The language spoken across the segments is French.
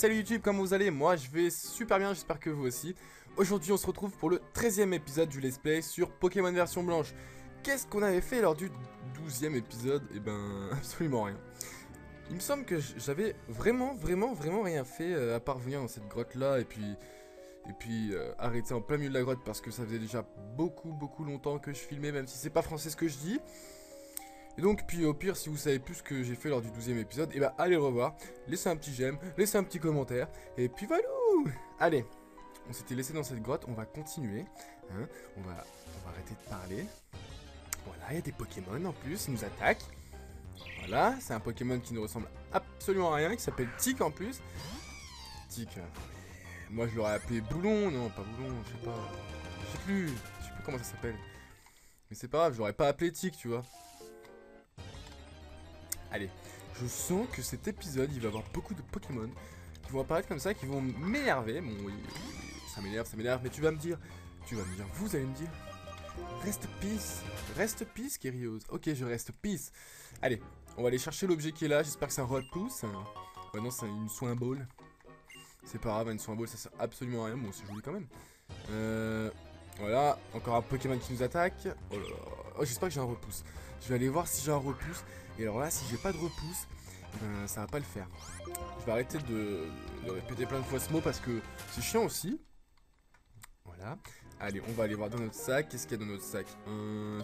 salut YouTube, comment vous allez? Moi je vais super bien, j'espère que vous aussi. Aujourd'hui on se retrouve pour le 13e épisode du Let's Play sur Pokémon version blanche. Qu'est-ce qu'on avait fait lors du 12e épisode? Eh ben, absolument rien. Il me semble que j'avais vraiment rien fait à part venir dans cette grotte là et puis arrêter en plein milieu de la grotte parce que ça faisait déjà beaucoup longtemps que je filmais, même si c'est pas français ce que je dis. Et donc, puis au pire, si vous savez plus ce que j'ai fait lors du 12e épisode, et bah allez le revoir, laissez un petit j'aime, laissez un petit commentaire, et puis voilà. Allez, on s'était laissé dans cette grotte, on va continuer, hein, on va arrêter de parler. Voilà, il y a des Pokémon en plus, ils nous attaquent. Voilà, c'est un Pokémon qui ne ressemble absolument à rien, qui s'appelle Tic en plus. Tic, moi je l'aurais appelé Boulon, non pas Boulon, je sais plus comment ça s'appelle. Mais c'est pas grave, je l'aurais pas appelé Tic, tu vois. Allez, je sens que cet épisode, il va y avoir beaucoup de Pokémon qui vont apparaître comme ça, qui vont m'énerver. Bon, oui, ça m'énerve, mais tu vas me dire, vous allez me dire, reste peace, Kyrios. Ok, je reste peace. Allez, on va aller chercher l'objet qui est là, j'espère que c'est un repousse. Ouais, non, c'est une soin ball. C'est pas grave, une soin ball, ça sert absolument à rien, bon, c'est joli quand même. Voilà, encore un Pokémon qui nous attaque. Oh là là, oh, j'espère que j'ai un repousse. Je vais aller voir si j'ai un repousse. Et alors là, si j'ai pas de repousse, ça va pas le faire. Je vais arrêter de répéter plein de fois ce mot parce que c'est chiant aussi. Voilà. Allez, on va aller voir dans notre sac. Qu'est-ce qu'il y a dans notre sac?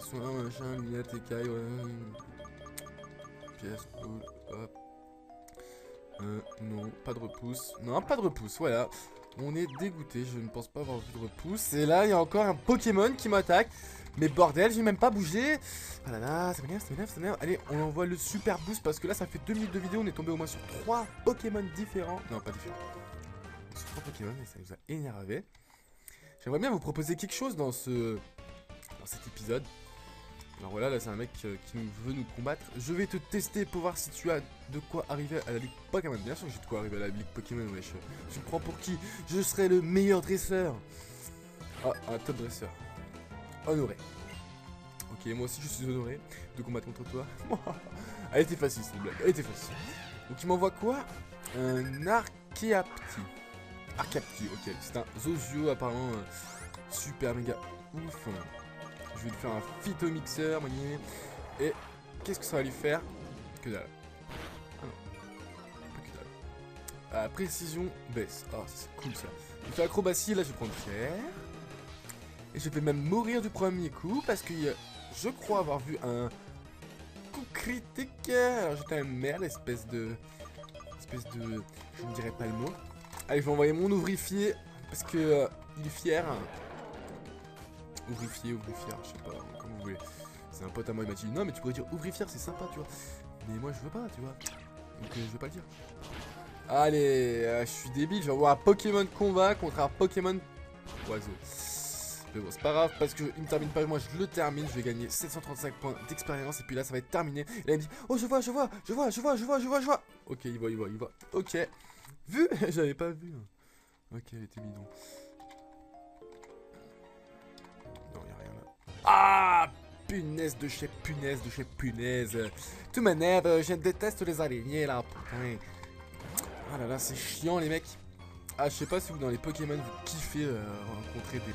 Soin, machin, lunettes, écailles, ouais. Pièce, hop. Non, pas de repousse. Non, pas de repousse, voilà. On est dégoûté, je ne pense pas avoir vu de repousse. Et là, il y a encore un Pokémon qui m'attaque. Mais bordel, j'ai même pas bougé. Ah là là, ça m'énerve. Allez, on envoie le super boost parce que là, ça fait 2 minutes de vidéo. On est tombé au moins sur 3 Pokémon différents. Non, pas différents. Sur 3 Pokémon et ça nous a énervé. J'aimerais bien vous proposer quelque chose dans cet épisode. Alors voilà, là c'est un mec qui veut nous combattre. Je vais te tester pour voir si tu as de quoi arriver à la Ligue Pokémon. Bien sûr que j'ai de quoi arriver à la Ligue Pokémon, wesh. Tu me prends pour qui? Je serai le meilleur dresseur. Ah, un top dresseur. Honoré. Ok, moi aussi je suis honoré de combattre contre toi. Elle était facile cette blague, elle était facile. Donc il m'envoie quoi? Un Archeapti. Archeapti, ok. C'est un Zozio apparemment super méga ouf. Je vais lui faire un phytomixeur, voyez. Et qu'est-ce que ça va lui faire? Que dalle. Ah non. Pas que dalle. Ah, précision baisse. Ah, c'est cool ça. Il fait acrobatie, là je vais prendre cher. Et je vais même mourir du premier coup parce que je crois avoir vu un coup critique. Alors j'étais un merde, espèce de... Je ne dirais pas le mot. Allez, je vais envoyer mon ouvrifié parce que il est fier. Ouvrifier, je sais pas, comme vous voulez. C'est un pote à moi, il m'a dit non mais tu pourrais dire ouvrifier, c'est sympa, tu vois. Mais moi je veux pas, tu vois. Donc je vais pas le dire. Allez, je suis débile, je vais avoir un Pokémon combat contre un Pokémon oiseau. Mais bon, c'est pas grave parce qu'il me termine pas, moi je le termine, je vais gagner 735 points d'expérience et puis là ça va être terminé. Et là il me dit oh je vois. Ok, il voit. Ok. Vu? J'avais pas vu. Ok, elle était bidon. Non, y'a rien là. Ah! Punaise de chez punaise. Tout m'énerve, je déteste les araignées là, putain. Ah là là, c'est chiant les mecs. Ah, je sais pas si vous dans les Pokémon vous kiffez rencontrer des...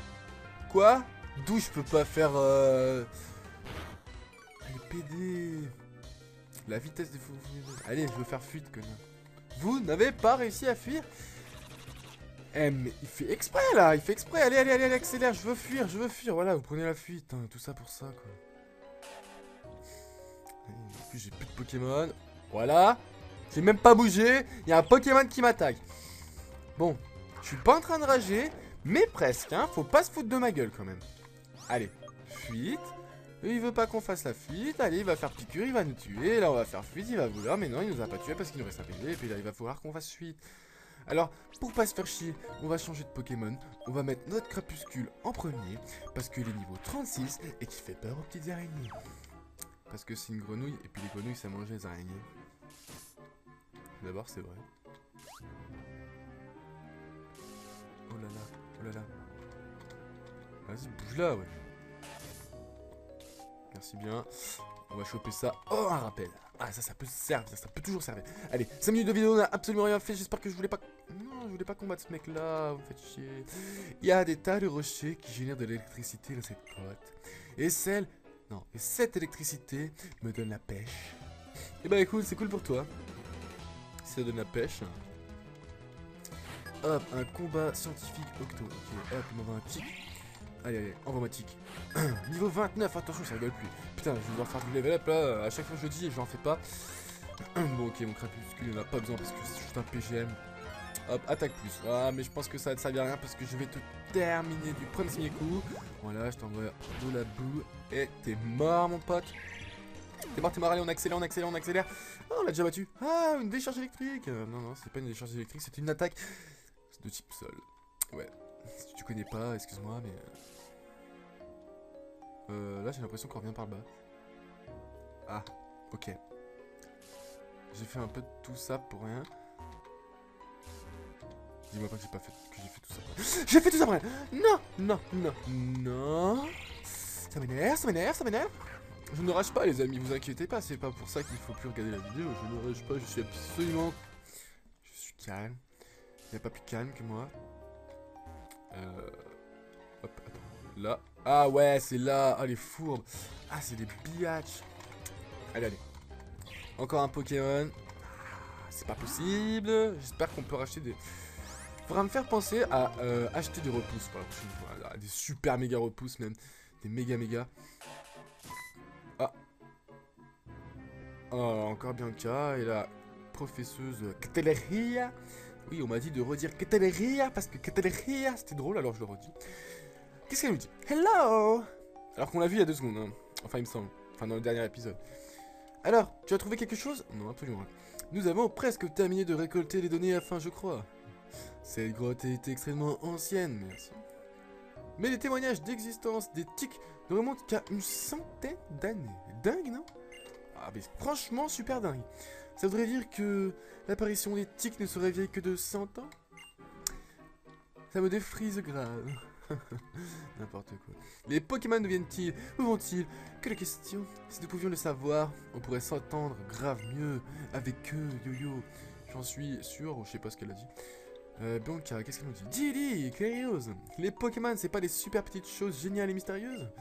Quoi? D'où je peux pas faire les PD. La vitesse des fous. Allez, je veux faire fuite, connard. Vous n'avez pas réussi à fuir? Eh mais il fait exprès là, allez, accélère, je veux fuir, voilà, vous prenez la fuite, hein, tout ça pour ça quoi. En plus j'ai plus de Pokémon, voilà, j'ai même pas bougé, il y a un Pokémon qui m'attaque. Bon, je suis pas en train de rager, mais presque, hein, faut pas se foutre de ma gueule quand même. Allez, fuite, il veut pas qu'on fasse la fuite, allez, il va faire piqûre, il va nous tuer, là on va faire fuite, il va vouloir, mais non, il nous a pas tué parce qu'il nous reste un PV, et puis là il va falloir qu'on fasse fuite. Alors, pour pas se faire chier, on va changer de Pokémon. On va mettre notre crépuscule en premier. Parce qu'il est niveau 36 et qu'il fait peur aux petites araignées. Parce que c'est une grenouille et puis les grenouilles ça mange les araignées. D'abord, c'est vrai. Oh là là. Vas-y, bouge là, ouais. Merci bien. On va choper ça. Oh, un rappel. Ah, ça peut servir, ça peut toujours servir. Allez, 5 minutes de vidéo, on a absolument rien fait. J'espère que je voulais pas... voulais pas combattre ce mec-là, vous me faites chier. Il y a des tas de rochers qui génèrent de l'électricité dans cette grotte. Et cette électricité me donne la pêche. Et bah écoute, c'est cool pour toi. Si ça donne la pêche. Hop, un combat scientifique octo. Ok, hop, on envoie un tic. Allez, envoie-moi tic. Niveau 29, attention, ça rigole plus. Putain, je vais devoir faire du level up là. À chaque fois que je le dis, je n'en fais pas. Bon, ok, mon crépuscule, il en a pas besoin parce que c'est juste un PGM. Hop, attaque plus. Ah, mais je pense que ça ne servir à rien parce que je vais te terminer du premier coup. Voilà, je t'envoie de la boue. Et t'es mort, mon pote. T'es mort, allez, on accélère, on accélère, on accélère. Oh, on l'a déjà battu. Ah, une décharge électrique. Non, non, c'est pas une décharge électrique, c'est une attaque de type sol. Ouais, si tu connais pas, excuse-moi, mais... là, j'ai l'impression qu'on revient par le bas. Ah, ok. J'ai fait un peu de tout ça pour rien. Dis-moi pas que j'ai fait tout ça pour rien. J'ai fait tout ça pour rien. Non, non, non, non. Ça m'énerve, ça m'énerve, ça m'énerve. Je ne rage pas les amis, vous inquiétez pas, c'est pas pour ça qu'il faut plus regarder la vidéo, je ne rage pas, je suis absolument... Je suis calme, il n'y a pas plus calme que moi. Hop, attends, là. Ah ouais, c'est là, ah les fourbes. Ah c'est des biatchs. Allez, allez. Encore un Pokémon. C'est pas possible, j'espère qu'on peut racheter des... Faudra me faire penser à acheter des repousses pour la prochaine fois, des super méga repousses même, des méga. Ah. Oh, encore Bianca et la professeuse Cataleria. Oui, on m'a dit de redire Cataleria parce que Cataleria c'était drôle, alors je le redis. Qu'est-ce qu'elle nous dit? Hello. Alors qu'on l'a vu il y a 2 secondes, hein. Enfin il me semble, enfin dans le dernier épisode. Alors, tu as trouvé quelque chose? Non, absolument rien. Nous avons presque terminé de récolter les données à fin, je crois. Cette grotte est extrêmement ancienne, merci. Mais les témoignages d'existence des tiques ne remontent qu'à une centaine d'années. Dingue, non? Ah, mais franchement, super dingue. Ça voudrait dire que l'apparition des tiques ne serait vieille que de 100 ans? Ça me défrise grave. N'importe quoi. Les Pokémon deviennent-ils? Où vont-ils? Que la question. Si nous pouvions le savoir, on pourrait s'entendre grave mieux avec eux, Yo-Yo. J'en suis sûr, ou je sais pas ce qu'elle a dit. Bianca, qu'est-ce qu'elle nous dit? Didi, Curious. Les Pokémon, c'est pas des super petites choses géniales et mystérieuses?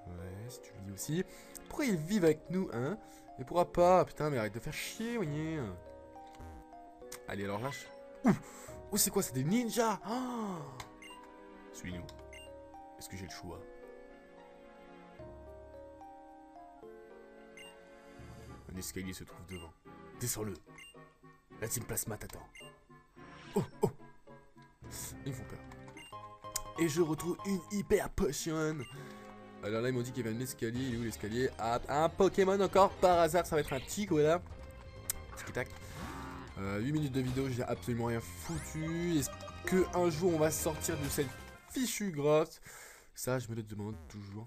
Ouais, si tu le dis aussi. Pourquoi ils vivent avec nous, hein? Et pourquoi pas? Putain, mais arrête de faire chier, voyez. Allez, alors lâche. Oh, c'est quoi? C'est des ninjas! Oh, suis-nous. Est-ce que j'ai le choix? Un escalier se trouve devant. Descends-le. La team Plasma t'attend. Oh, oh. Ils me font peur. Et je retrouve une hyper potion. Alors là, ils m'ont dit qu'il y avait un escalier. Il est où l'escalier? Ah, un Pokémon encore par hasard. Ça va être un tic, voilà. Tic-tac. 8 minutes de vidéo, j'ai absolument rien foutu. Est-ce qu'un jour on va sortir de cette fichue grotte? Ça, je me le demande toujours.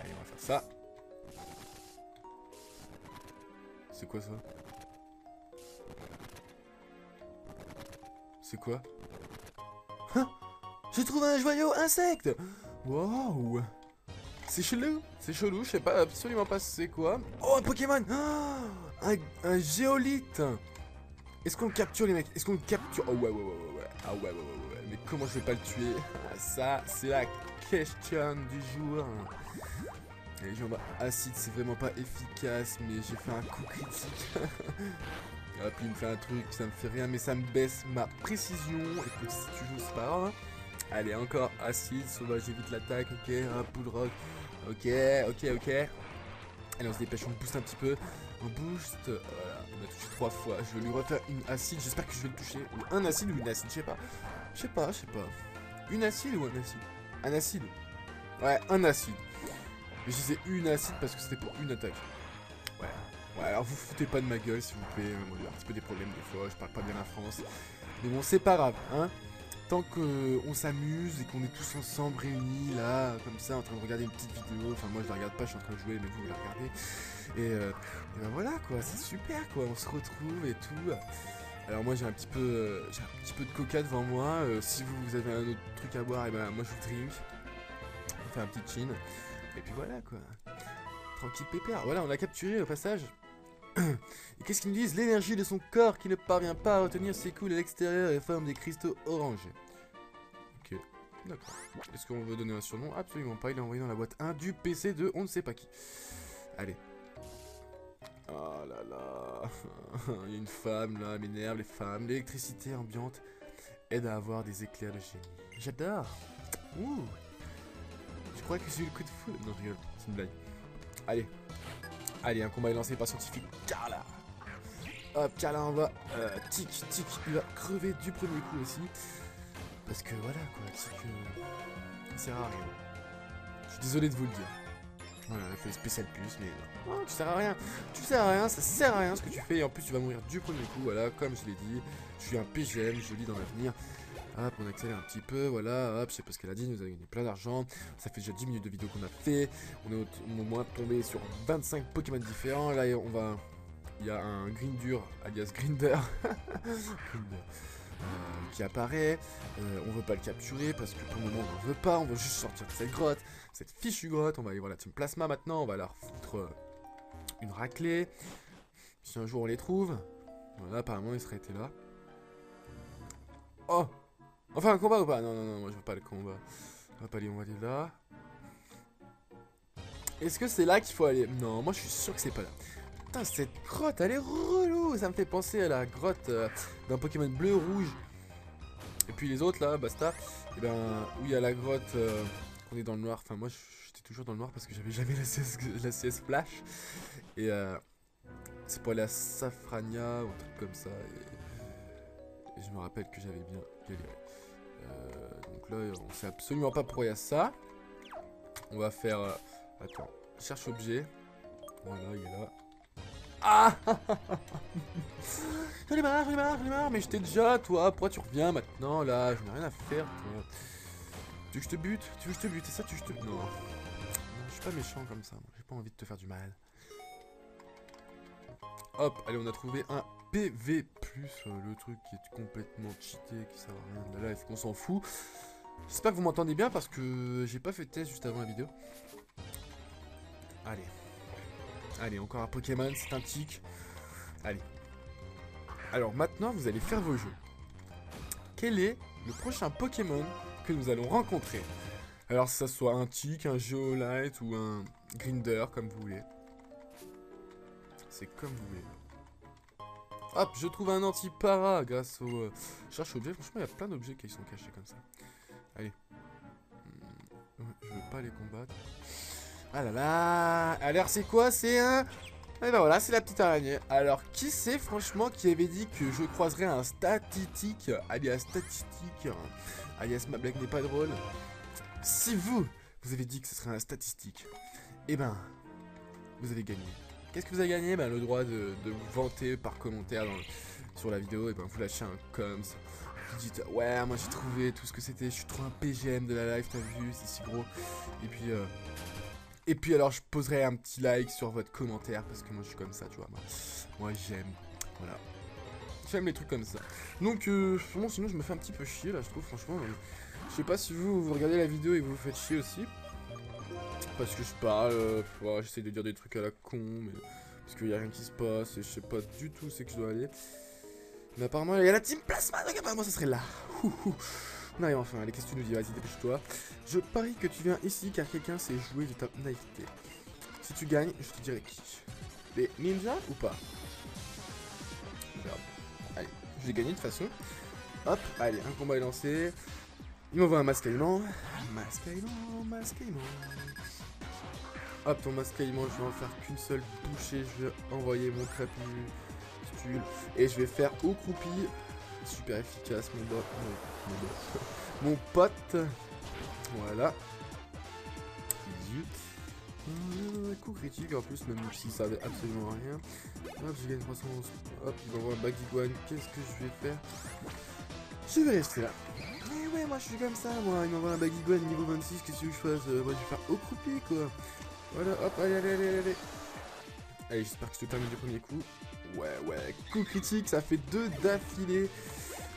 Allez, on va faire ça. C'est quoi ça? C'est quoi? Hein? J'ai trouvé un joyau insecte! Wow! C'est chelou, je sais pas absolument pas c'est quoi. Oh, un Pokémon! Oh, un géolithe! Est-ce qu'on le capture les mecs? Est-ce qu'on le capture? Oh ouais. Ah ouais. Mais comment je vais pas le tuer? Ah, ça, c'est la question du jour. Et les jambes acides, c'est vraiment pas efficace, mais j'ai fait un coup critique. Et puis il me fait un truc, ça me fait rien, mais ça me baisse ma précision. Écoute, si tu joues, c'est pas grave. Allez, encore acide, sauvage, j'évite l'attaque, ok, un poudre rock, ok. Allez, on se dépêche, on booste un petit peu. On booste, voilà, on a touché 3 fois. Je vais lui refaire une acide, j'espère que je vais le toucher. Ou un acide ou une acide, je sais pas. Je sais pas. Une acide ou un acide? Un acide. Ouais, un acide. Mais je disais une acide parce que c'était pour une attaque. Ouais, alors vous foutez pas de ma gueule s'il vous plaît. Moi j'ai un petit peu des problèmes des fois, je parle pas bien la France. Mais bon, c'est pas grave, hein. Tant qu'on s'amuse et qu'on est tous ensemble réunis là, comme ça, en train de regarder une petite vidéo. Enfin, moi je la regarde pas, je suis en train de jouer, mais vous la regardez. Et ben voilà quoi, c'est super quoi, on se retrouve et tout. Alors moi j'ai un petit peu de coca devant moi. Si vous avez un autre truc à boire, et ben moi je vous drink. On fait un petit chin. Et puis voilà quoi. Tranquille pépère. Voilà, on a capturé au passage Et qu'est-ce qu'ils nous disent? L'énergie de son corps qui ne parvient pas à retenir s'écoule à l'extérieur et forme des cristaux orangés. Ok, d'accord. Est-ce qu'on veut donner un surnom? Absolument pas, il est envoyé dans la boîte 1 du PC de on ne sait pas qui. Allez. Oh là là. Il y a une femme là, elle m'énerve les femmes. L'électricité ambiante aide à avoir des éclairs de génie. J'adore. Ouh. Je crois que j'ai eu le coup de foudre. Non, je rigole, c'est une blague. Allez. Allez, un combat est lancé par scientifique Carla. Hop, Carla envoie. Tic, tic. Il va crever du premier coup aussi. Parce que voilà quoi, Tic. Ça sert à rien. Je suis désolé de vous le dire. Voilà, elle fait spécial puce, mais non, tu sers à rien. Tu sers à rien, ça sert à rien ce que tu fais. Et en plus, tu vas mourir du premier coup. Voilà, comme je l'ai dit. Je suis un PGM, je lis dans l'avenir. Hop, on accélère un petit peu, voilà, hop, je sais pas ce qu'elle a dit, nous a gagné plein d'argent. Ça fait déjà 10 minutes de vidéo qu'on a fait. On est au moins tombé sur 25 Pokémon différents. Là, on va... Il y a un Grindur, alias Grinder, qui apparaît. On veut pas le capturer parce que pour le moment, on ne veut pas. On veut juste sortir de cette grotte, cette fichue grotte. On va aller voir la team Plasma maintenant. On va leur foutre une raclée. Si un jour on les trouve. Voilà, apparemment, ils seraient été là. Oh! Enfin, un combat ou pas? Non, non, non, moi je veux pas le combat. Hop, allez, on va aller là. Est-ce que c'est là qu'il faut aller? Non, moi je suis sûr que c'est pas là. Putain, cette grotte, elle est relou. Ça me fait penser à la grotte d'un Pokémon bleu-rouge. Et puis les autres là, basta. Et ben, où il y a la grotte qu'on est dans le noir. Enfin, moi j'étais toujours dans le noir parce que j'avais jamais la CS Flash. Et c'est pour aller à Safrania ou un truc comme ça. Et je me rappelle que j'avais bien galéré. Donc là, on sait absolument pas pourquoi il y a ça. On va faire... attends, cherche objet. Voilà, il est là. Ah! J'en ai marre, mais j'étais déjà, toi. Pourquoi tu reviens maintenant, là? Je n'ai rien à faire, toi. Tu veux que je te bute? Tu veux que je te bute? C'est ça, tu veux que je te bute? Non. Non, je suis pas méchant comme ça, moi. J'ai pas envie de te faire du mal. Hop, allez, on a trouvé un PV+, le truc qui est complètement cheaté, qui sert à rien de la life, qu'on s'en fout. J'espère que vous m'entendez bien parce que j'ai pas fait de test juste avant la vidéo. Allez. Allez, encore un Pokémon, c'est un tic. Allez. Alors maintenant, vous allez faire vos jeux. Quel est le prochain Pokémon que nous allons rencontrer? Alors, que ça soit un tic, un Geolite ou un Grinder, comme vous voulez. C'est comme vous voulez. Hop, je trouve un anti-para grâce au cherche objet. Franchement, il y a plein d'objets qui sont cachés comme ça. Allez. Je veux pas les combattre. Ah là là. Alors, c'est quoi? C'est un... Et ben voilà, c'est la petite araignée. Alors, qui c'est franchement qui avait dit que je croiserais un statistique, alias statistique, alias ma blague n'est pas drôle? Si vous avez dit que ce serait un statistique, eh ben, vous avez gagné. Qu'est-ce que vous avez gagné? Ben, le droit de vous vanter par commentaire sur la vidéo. Et ben, vous lâchez un coms. Vous dites, ouais, moi j'ai trouvé tout ce que c'était. Je suis trop un PGM de la live, t'as vu, c'est si gros. Et puis alors, je poserai un petit like sur votre commentaire. Parce que moi je suis comme ça, tu vois. Moi j'aime. Voilà. J'aime les trucs comme ça. Donc, bon, sinon je me fais un petit peu chier là, je trouve, franchement. Je sais pas si vous regardez la vidéo et vous vous faites chier aussi. Parce que je parle, j'essaie de dire des trucs à la con, mais parce qu'il n'y a rien qui se passe et je sais pas du tout où c'est que je dois aller. Mais apparemment, il y a la team Plasma, donc apparemment ça serait là. On arrive enfin, allez, qu'est-ce que tu nous dis? Vas-y, dépêche-toi. Je parie que tu viens ici car quelqu'un s'est joué de ta naïveté. Si tu gagnes, je te dirai qui. Les ninjas ou pas? Regarde. Allez, je vais gagner de toute façon. Hop, allez, un combat est lancé. Il m'envoie un mascaillement. Mascaillement. Hop, ton mascaillement, je vais en faire qu'une seule bouchée. Je vais envoyer mon crépuscule. Et je vais faire au croupi. Super efficace, mon pote. Voilà. Coup critique en plus, même si ça avait absolument rien. Hop, je gagne 311. Hop, il m'envoie un Bagiguan. Qu'est-ce que je vais faire? Je vais rester là. Mais ouais, moi je suis comme ça, moi. Il m'envoie un Bagiguan niveau 26. Qu'est-ce que je fasse? Moi je vais faire au croupi, quoi. Voilà, hop, allez. Allez, j'espère que je te termine du premier coup. Ouais, coup critique, ça fait 2 d'affilée.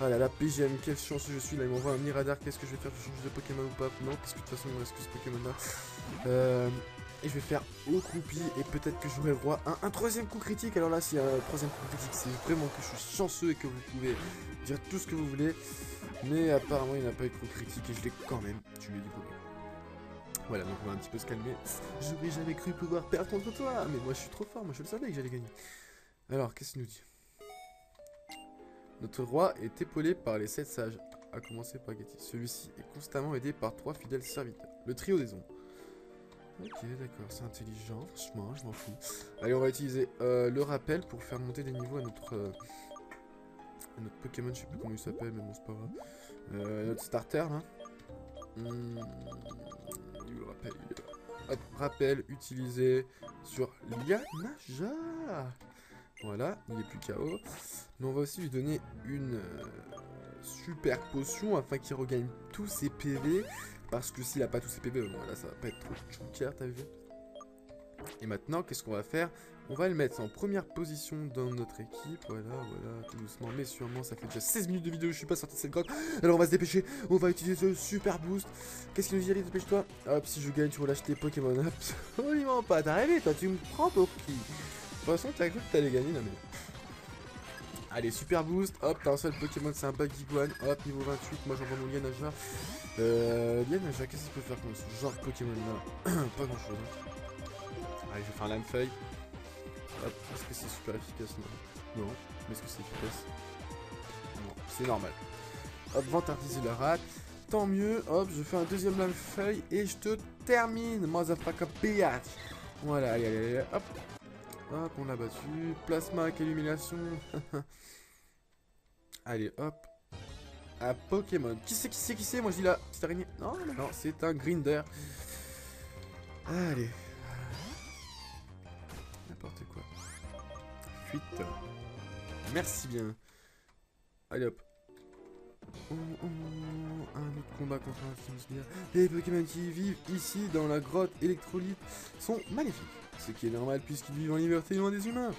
Ah là là, PGM, quelle chance je suis là. Il m'envoie un Miradar. Qu'est-ce que je vais faire? Je change de Pokémon ou pas? Non, parce que de toute façon, il me reste que ce Pokémon là. Et je vais faire au croupi et peut-être que j'aurai le droit à un troisième coup critique. Alors là, s'il y a un troisième coup critique, c'est vraiment que je suis chanceux et que vous pouvez dire tout ce que vous voulez. Mais apparemment, il n'a pas eu de coup critique et je l'ai quand même tué du coup. Voilà, donc on va un petit peu se calmer. J'aurais jamais cru pouvoir perdre contre toi, mais moi je suis trop fort, moi je le savais que j'allais gagner. Alors, qu'est-ce qu'il nous dit? Notre roi est épaulé par les 7 sages, à commencer par Getty. Celui-ci est constamment aidé par 3 fidèles serviteurs. Le trio des ombres. Ok, d'accord, c'est intelligent, franchement, je m'en fous. Allez, on va utiliser le rappel pour faire monter des niveaux à notre Pokémon, je sais plus comment il s'appelle, mais bon, c'est pas grave. Notre starter, là. Le rappel, hop, rappel utilisé sur Lianaja. Voilà, il est plus KO. Mais on va aussi lui donner une super potion afin qu'il regagne tous ses PV. Parce que s'il a pas tous ses PV, voilà, ça va pas être trop chouquer, t'as vu. Et maintenant, qu'est-ce qu'on va faire? On va le mettre en première position dans notre équipe. Voilà, voilà, tout doucement, mais sûrement. Ça fait déjà 16 minutes de vidéo, je suis pas sorti de cette grotte. Alors on va se dépêcher, on va utiliser ce super boost. Qu'est-ce qu'il nous dit? Allez, dépêche-toi. Hop, si je gagne, tu relâches tes Pokémon. Absolument pas, t'as rêvé, toi, tu me prends pour qui? De toute façon, t'as cru que t'allais gagner, non mais... Allez, super boost, hop, t'as un seul Pokémon, c'est un Bagiguan, hop, niveau 28, moi j'envoie mon Lianaja. Lianaja, qu'est-ce qu'il peut faire comme ce genre de Pokémon là? Pas grand chose. Hein. Allez, je vais faire un lame-feuille. Hop, est-ce que c'est super efficace? Non. Non. Mais est-ce que c'est efficace? Non, c'est normal. Hop, vantardiser la rate. Tant mieux, hop, je fais un deuxième lame-feuille et je te termine, motherfucker bitch. Voilà, allez, allez, allez, hop. Hop, on l'a battu. Plasma avec illumination. Allez, hop. Un Pokémon. Qui c'est? Moi je dis là, petite araignée. Non, non, non, c'est un Grinder. Allez. N'importe quoi. Fuite. Merci bien. Allez hop. Un autre combat contre un Finsmir. Les Pokémon qui vivent ici dans la grotte électrolyte sont maléfiques. Ce qui est normal puisqu'ils vivent en liberté loin des humains.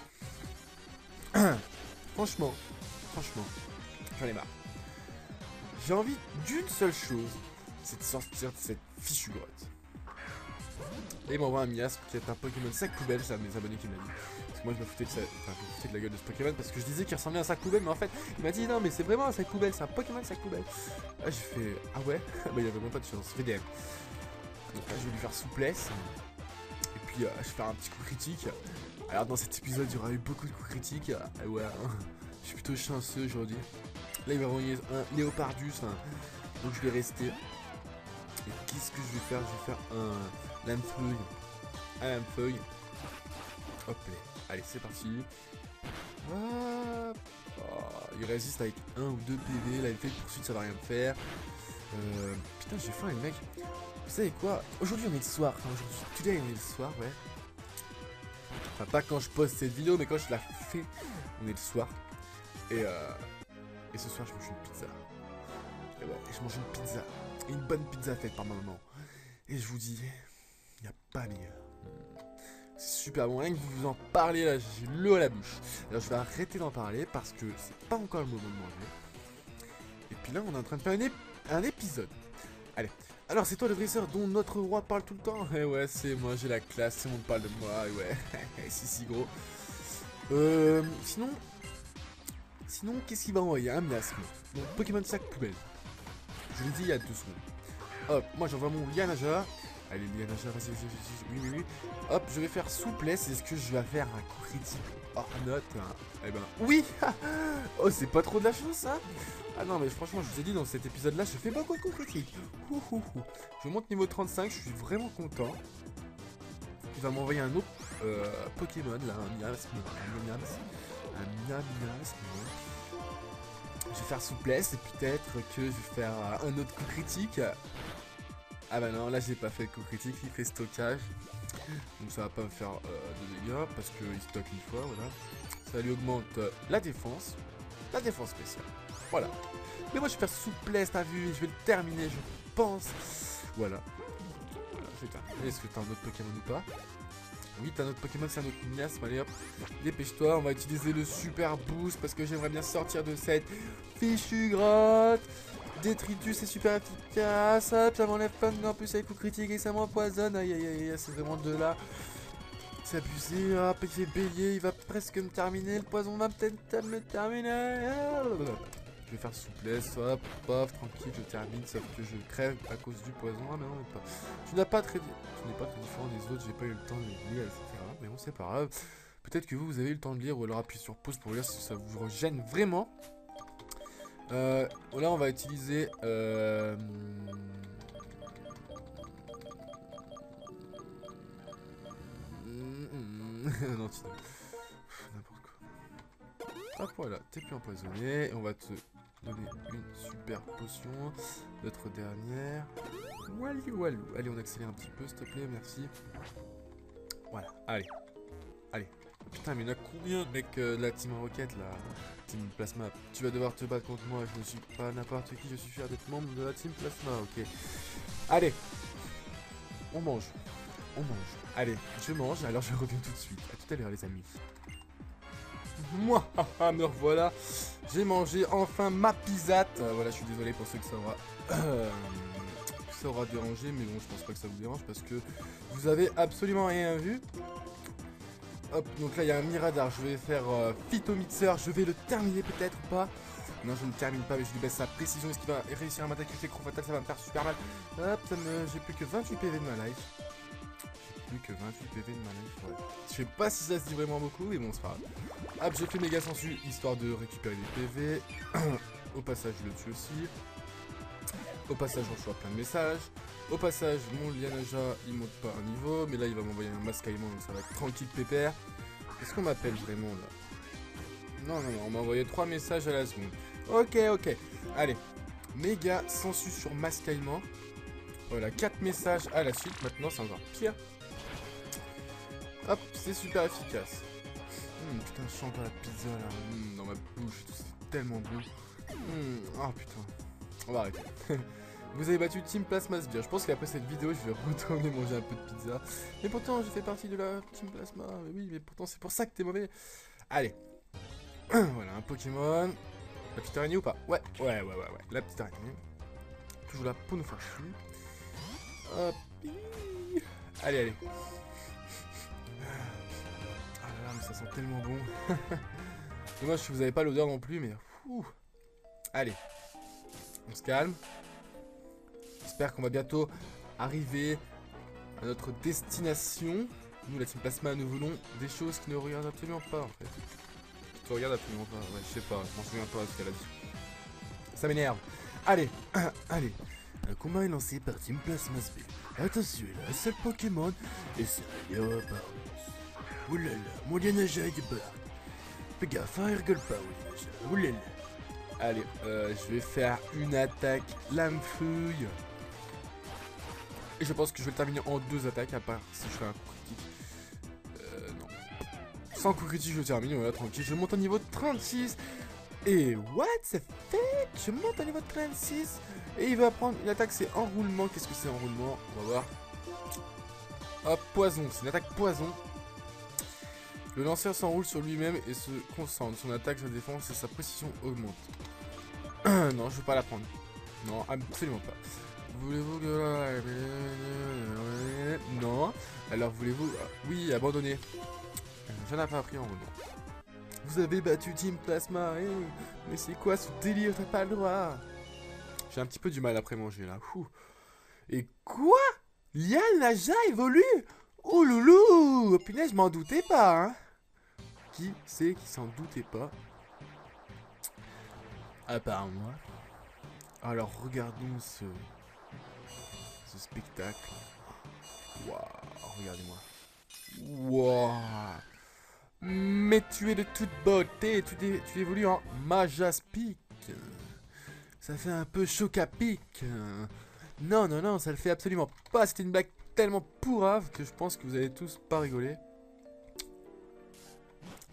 Franchement, j'en ai marre. J'ai envie d'une seule chose, c'est de sortir de cette fichue grotte. Et il m'envoie un Miasme qui est un Pokémon sac poubelle, c'est un de mes abonnés qui me l'a dit. Parce que moi je me foutais de la gueule de ce Pokémon parce que je disais qu'il ressemblait à un sac poubelle, mais en fait il m'a dit non mais c'est vraiment un sac poubelle, c'est un Pokémon sac poubelle. Ah j'ai fait ah ouais. Bah il y avait même pas de chance, VDM. Donc là je vais lui faire souplesse. Et puis je vais faire un petit coup critique. Alors dans cet épisode il y aura eu beaucoup de coups critiques. Ouais, hein. Je suis plutôt chanceux aujourd'hui. Là il va envoyer un Léopardus, hein. Donc je vais rester. Et qu'est-ce que je vais faire? Je vais faire un lame-feuille. Un lame-feuille. Hop là. Allez, c'est parti. Hop. Oh, il résiste avec 1 ou 2 PV. Là, il fait une poursuite, ça va rien me faire. Putain, j'ai faim, les mecs. Vous savez quoi? Aujourd'hui, on est le soir. Enfin, aujourd'hui, today, on est le soir, ouais. Enfin, pas quand je poste cette vidéo, mais quand je la fais, on est le soir. Et ce soir, je mange une pizza. Et ouais, je mange une pizza. Une bonne pizza faite par ma maman. Et je vous dis, il n'y a pas meilleur. C'est super bon, rien que vous en parlez là, j'ai l'eau à la bouche. Alors je vais arrêter d'en parler parce que c'est pas encore le moment de manger. Et puis là on est en train de faire un épisode. Allez, alors c'est toi le dresseur dont notre roi parle tout le temps? Eh ouais, c'est moi, j'ai la classe, c'est mon parle de moi, et ouais, si gros. Sinon, qu'est-ce qu'il va envoyer? Un miasme. Donc Pokémon sac poubelle. Je l'ai dit il y a 2 secondes. Hop, moi j'envoie mon Lianaja. Allez, Lianaja, vas-y, oui. Hop, je vais faire souplesse. Est-ce que je vais faire un coup critique hors note? Eh ben, oui. Oh, c'est pas trop de la chance, ça. Ah non, mais franchement, je vous ai dit, dans cet épisode-là, je fais beaucoup de coups critiques. Je monte niveau 35, je suis vraiment content. Il va m'envoyer un autre Pokémon, là, un miasme. Je vais faire souplesse et peut-être que je vais faire un autre coup critique. Ah bah non, là j'ai pas fait le coup critique, il fait stockage. Donc ça va pas me faire de dégâts parce qu'il stocke une fois, voilà. Ça lui augmente la défense spéciale. Voilà. Mais moi je vais faire souplesse, t'as vu, je vais le terminer, je pense. Voilà, je vais terminer. Est-ce que t'as un autre Pokémon ou pas? Oui, t'as notre Pokémon, c'est un autre miasme. Allez hop, dépêche-toi, on va utiliser le super boost parce que j'aimerais bien sortir de cette fichue grotte. Détritus, c'est super efficace. Hop, ça m'enlève plein de... En plus, avec coup critique et ça m'empoisonne. Aïe, aïe, aïe, c'est vraiment de là. C'est abusé. Hop, il fait bélier. Il va presque me terminer. Le poison va peut-être me terminer. Je vais faire souplesse. Hop, paf, tranquille, je termine. Sauf que je crève à cause du poison. Ah, mais non, mais pas. Tu n'es pas très différent des autres. J'ai pas eu le temps de le lire, etc. Mais bon, c'est pas grave. Peut-être que vous avez eu le temps de lire ou alors appuyez sur pause pour lire si ça vous gêne vraiment. Là, on va utiliser. Non, n'importe quoi. Hop, voilà, t'es plus empoisonné. On va te donner une super potion. Notre dernière. Walou, walou. Allez, on accélère un petit peu, s'il te plaît, merci. Voilà, allez. Allez. Putain, mais il y en a combien de mecs de la Team Rocket là? Team Plasma. Tu vas devoir te battre contre moi. Je ne suis pas n'importe qui. Je suis fier d'être membre de la Team Plasma. Ok. Allez. On mange. On mange. Allez, je mange. Alors je reviens tout de suite. À tout à l'heure, les amis. Moi, me revoilà. J'ai mangé enfin ma pizzate. Voilà, je suis désolé pour ceux que ça aura dérangé. Mais bon, je pense pas que ça vous dérange parce que vous avez absolument rien vu. Hop, donc là il y a un Miradar, je vais faire Phytomixer, je vais le terminer peut-être ou pas. Non, je ne termine pas, mais je lui baisse sa précision. Est-ce qu'il va réussir à m'attaquer avec l'écran fatal? Ça va me faire super mal. Hop, j'ai plus que 28 PV de ma life. J'ai plus que 28 PV de ma life, ouais. Je sais pas si ça se dit vraiment beaucoup, mais bon, c'est pas grave. Hop, j'ai fait méga sensu, histoire de récupérer des PV. Au passage, je le tue aussi. Au passage, je reçois plein de messages. Au passage, mon Lianaja, il monte pas un niveau, mais là, il va m'envoyer un mascaillement, donc ça va être tranquille pépère. Qu'est-ce qu'on m'appelle vraiment, là? Non, non, non, on m'a envoyé 3 messages à la seconde. Ok, ok. Allez, méga sensu sur mascaillement. Voilà, 4 messages à la suite. Maintenant, c'est encore pire. Hop, c'est super efficace. Putain, je sens encore la pizza, là, dans ma bouche. C'est tellement bon. Oh, putain. On va arrêter. Vous avez battu Team Plasma Sbire. Je pense qu'après cette vidéo, je vais retourner manger un peu de pizza. Mais pourtant, je fais partie de la Team Plasma. Mais oui, mais pourtant, c'est pour ça que t'es mauvais. Allez. Voilà, un Pokémon. La petite araignée ou pas? Ouais. La petite araignée. Toujours là pour nous faire chier. Hop. Allez, allez. Ah là là, mais ça sent tellement bon. Dommage que vous n'avez pas l'odeur non plus, mais... Allez. On se calme. J'espère qu'on va bientôt arriver à notre destination. Nous, la Team Plasma, nous voulons des choses qui ne regardent absolument pas, en fait. Qui te regardent absolument pas. Ouais, je sais pas, je m'en souviens pas ce qu'elle a dit. Ça m'énerve. Allez, allez. Un combat est lancé par Team Plasma Sbire. Attention, il a un seul Pokémon et c'est un Léopard. Oulala, mon Lianaja est barre. Fais gaffe, hein, il rigole pas, Lianaja. Oulala. Allez, je vais faire une attaque lame-feuille. Et je pense que je vais le terminer en 2 attaques, à part si je fais un coup critique. Non. Sans coup critique, je termine, voilà, tranquille. Je monte au niveau de 36. Et what? C'est fait? Je monte au niveau de 36. Et il va prendre une attaque, c'est enroulement. Qu'est-ce que c'est enroulement? On va voir. Hop, poison. C'est une attaque poison. Le lanceur s'enroule sur lui-même et se concentre. Son attaque, sa défense et sa précision augmentent. Non, je veux pas la prendre. Non, absolument pas. Voulez-vous que... Non. Alors, voulez-vous... Oui, abandonner. J'en ai pas appris en roulement. Vous avez battu Team Plasma. Mais c'est quoi ce délire? T'as pas le droit. J'ai un petit peu du mal après manger, là. Et quoi? Lianaja évolue? Oh loulou! Oh, punaise, je m'en doutais pas, hein. Qui c'est qui s'en doutait pas? À part moi. Alors, regardons ce spectacle. Waouh, regardez-moi. Waouh. Mais tu es de toute beauté. Tu évolues en Majaspic. Ça fait un peu choc à pic. Non, non, non, ça le fait absolument pas. C'était une blague tellement pourrave que je pense que vous allez tous pas rigoler.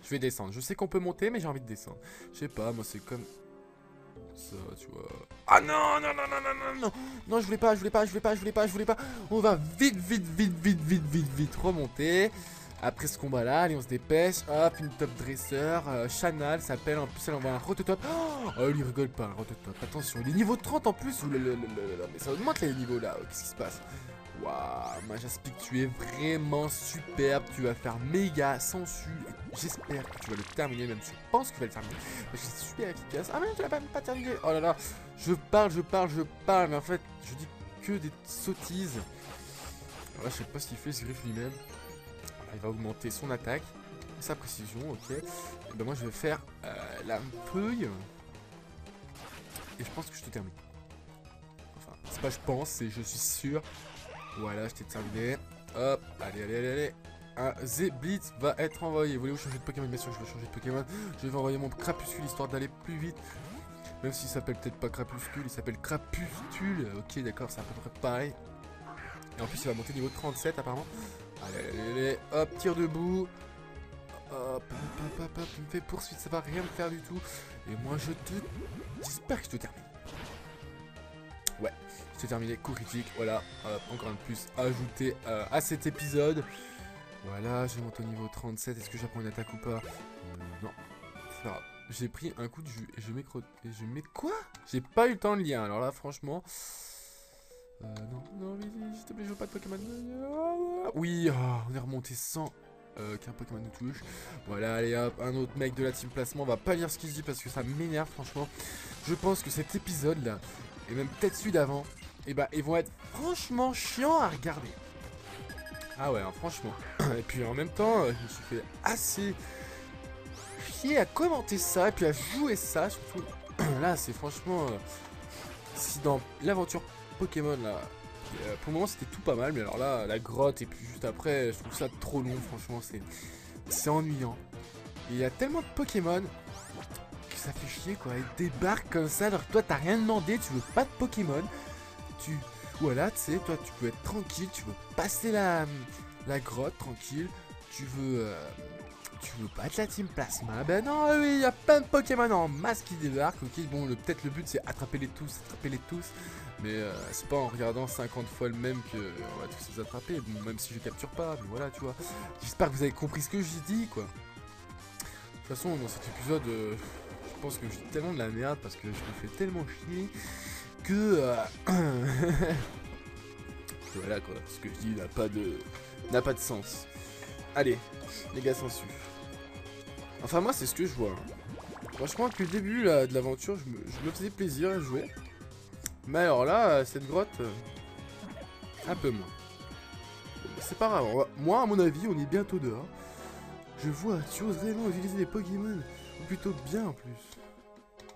Je vais descendre. Je sais qu'on peut monter, mais j'ai envie de descendre. Je sais pas, moi c'est comme ça, tu vois. Ah non, non, non, non, non, non, non. Non, je voulais pas. On va vite remonter. Après ce combat là, allez on se dépêche. Hop, une top dresseur. Chanal s'appelle, en plus elle envoie un rototop. Oh il rigole pas, un rototop. Attention, il est niveau 30 en plus. Mais ça augmente les niveaux là. Qu'est-ce qui se passe? Waouh, Majaspic, tu es vraiment superbe. Tu vas faire méga sensu. J'espère que tu vas le terminer, même je pense que tu vas le terminer. Parce que c'est super efficace. Ah mais tu l'as pas terminé. Oh là là, je parle. Mais en fait, je dis que des sottises. Là, je sais pas ce qu'il fait, ce griffe lui-même. Il va augmenter son attaque, sa précision, ok. Et ben moi, je vais faire la feuille. Et je pense que je te termine. Enfin, c'est pas je pense, c'est je suis sûr. Voilà, je t'ai terminé. Hop, allez. Un Z-Blitz va être envoyé. Voulez-vous changer de Pokémon? Bien sûr, je vais changer de Pokémon. Je vais envoyer mon Crapuscule histoire d'aller plus vite. Même s'il s'appelle peut-être pas Crapuscule, il s'appelle Crapustule. Ok, d'accord, c'est à peu près pareil. Et en plus, il va monter niveau 37 apparemment. Allez, hop, tire debout. Hop, il me fait poursuite, ça va rien me faire du tout. Et moi, j'espère que je te termine. Ouais, je t'ai terminé, coup critique, voilà. Hop, encore un de plus ajouté à cet épisode. Voilà, je monte au niveau 37. Est-ce que j'apprends une attaque ou pas? Non, c'est pas grave. J'ai pris un coup de jus et je mets quoi? J'ai pas eu le temps de lire, alors là, franchement... non, s'il te plaît, je veux pas de Pokémon. Oui, on est remonté sans qu'un Pokémon nous touche. Voilà, allez hop, un autre mec de la team placement. On va pas lire ce qu'il dit parce que ça m'énerve, franchement. Je pense que cet épisode là, et même peut-être celui d'avant, et bah, ils vont être franchement chiants à regarder. Ah ouais, hein, franchement. Et puis en même temps, je me suis fait assez chier à commenter ça et puis à jouer ça, surtout. Là, c'est franchement. Si dans l'aventure Pokémon là, pour le moment c'était tout pas mal, mais alors là la grotte et puis juste après je trouve ça trop long, franchement c'est ennuyant. Et il y a tellement de Pokémon que ça fait chier quoi, ils débarquent comme ça alors que toi t'as rien demandé, tu veux pas de Pokémon, voilà tu sais, toi tu peux être tranquille, tu veux passer la grotte tranquille, tu veux pas être la team plasma, ben non oui il y a plein de Pokémon en masse qui débarquent, ok bon peut-être le but c'est attraper les tous, mais c'est pas en regardant 50 fois le même que on va tous les attraper, bon même si je capture pas, mais voilà tu vois, j'espère que vous avez compris ce que j'ai dit quoi. De toute façon dans cet épisode, je pense que je dis tellement de la merde parce que je me fais tellement chier que voilà quoi, ce que je dis n'a pas de sens. Allez, les gars s'en suivent. Enfin moi c'est ce que je vois. Franchement depuis le début là, de l'aventure, je me faisais plaisir à jouer. Mais alors là, cette grotte, un peu moins. C'est pas grave, moi à mon avis on est bientôt dehors. Je vois, tu oses réellement utiliser les Pokémon. Ou plutôt bien en plus.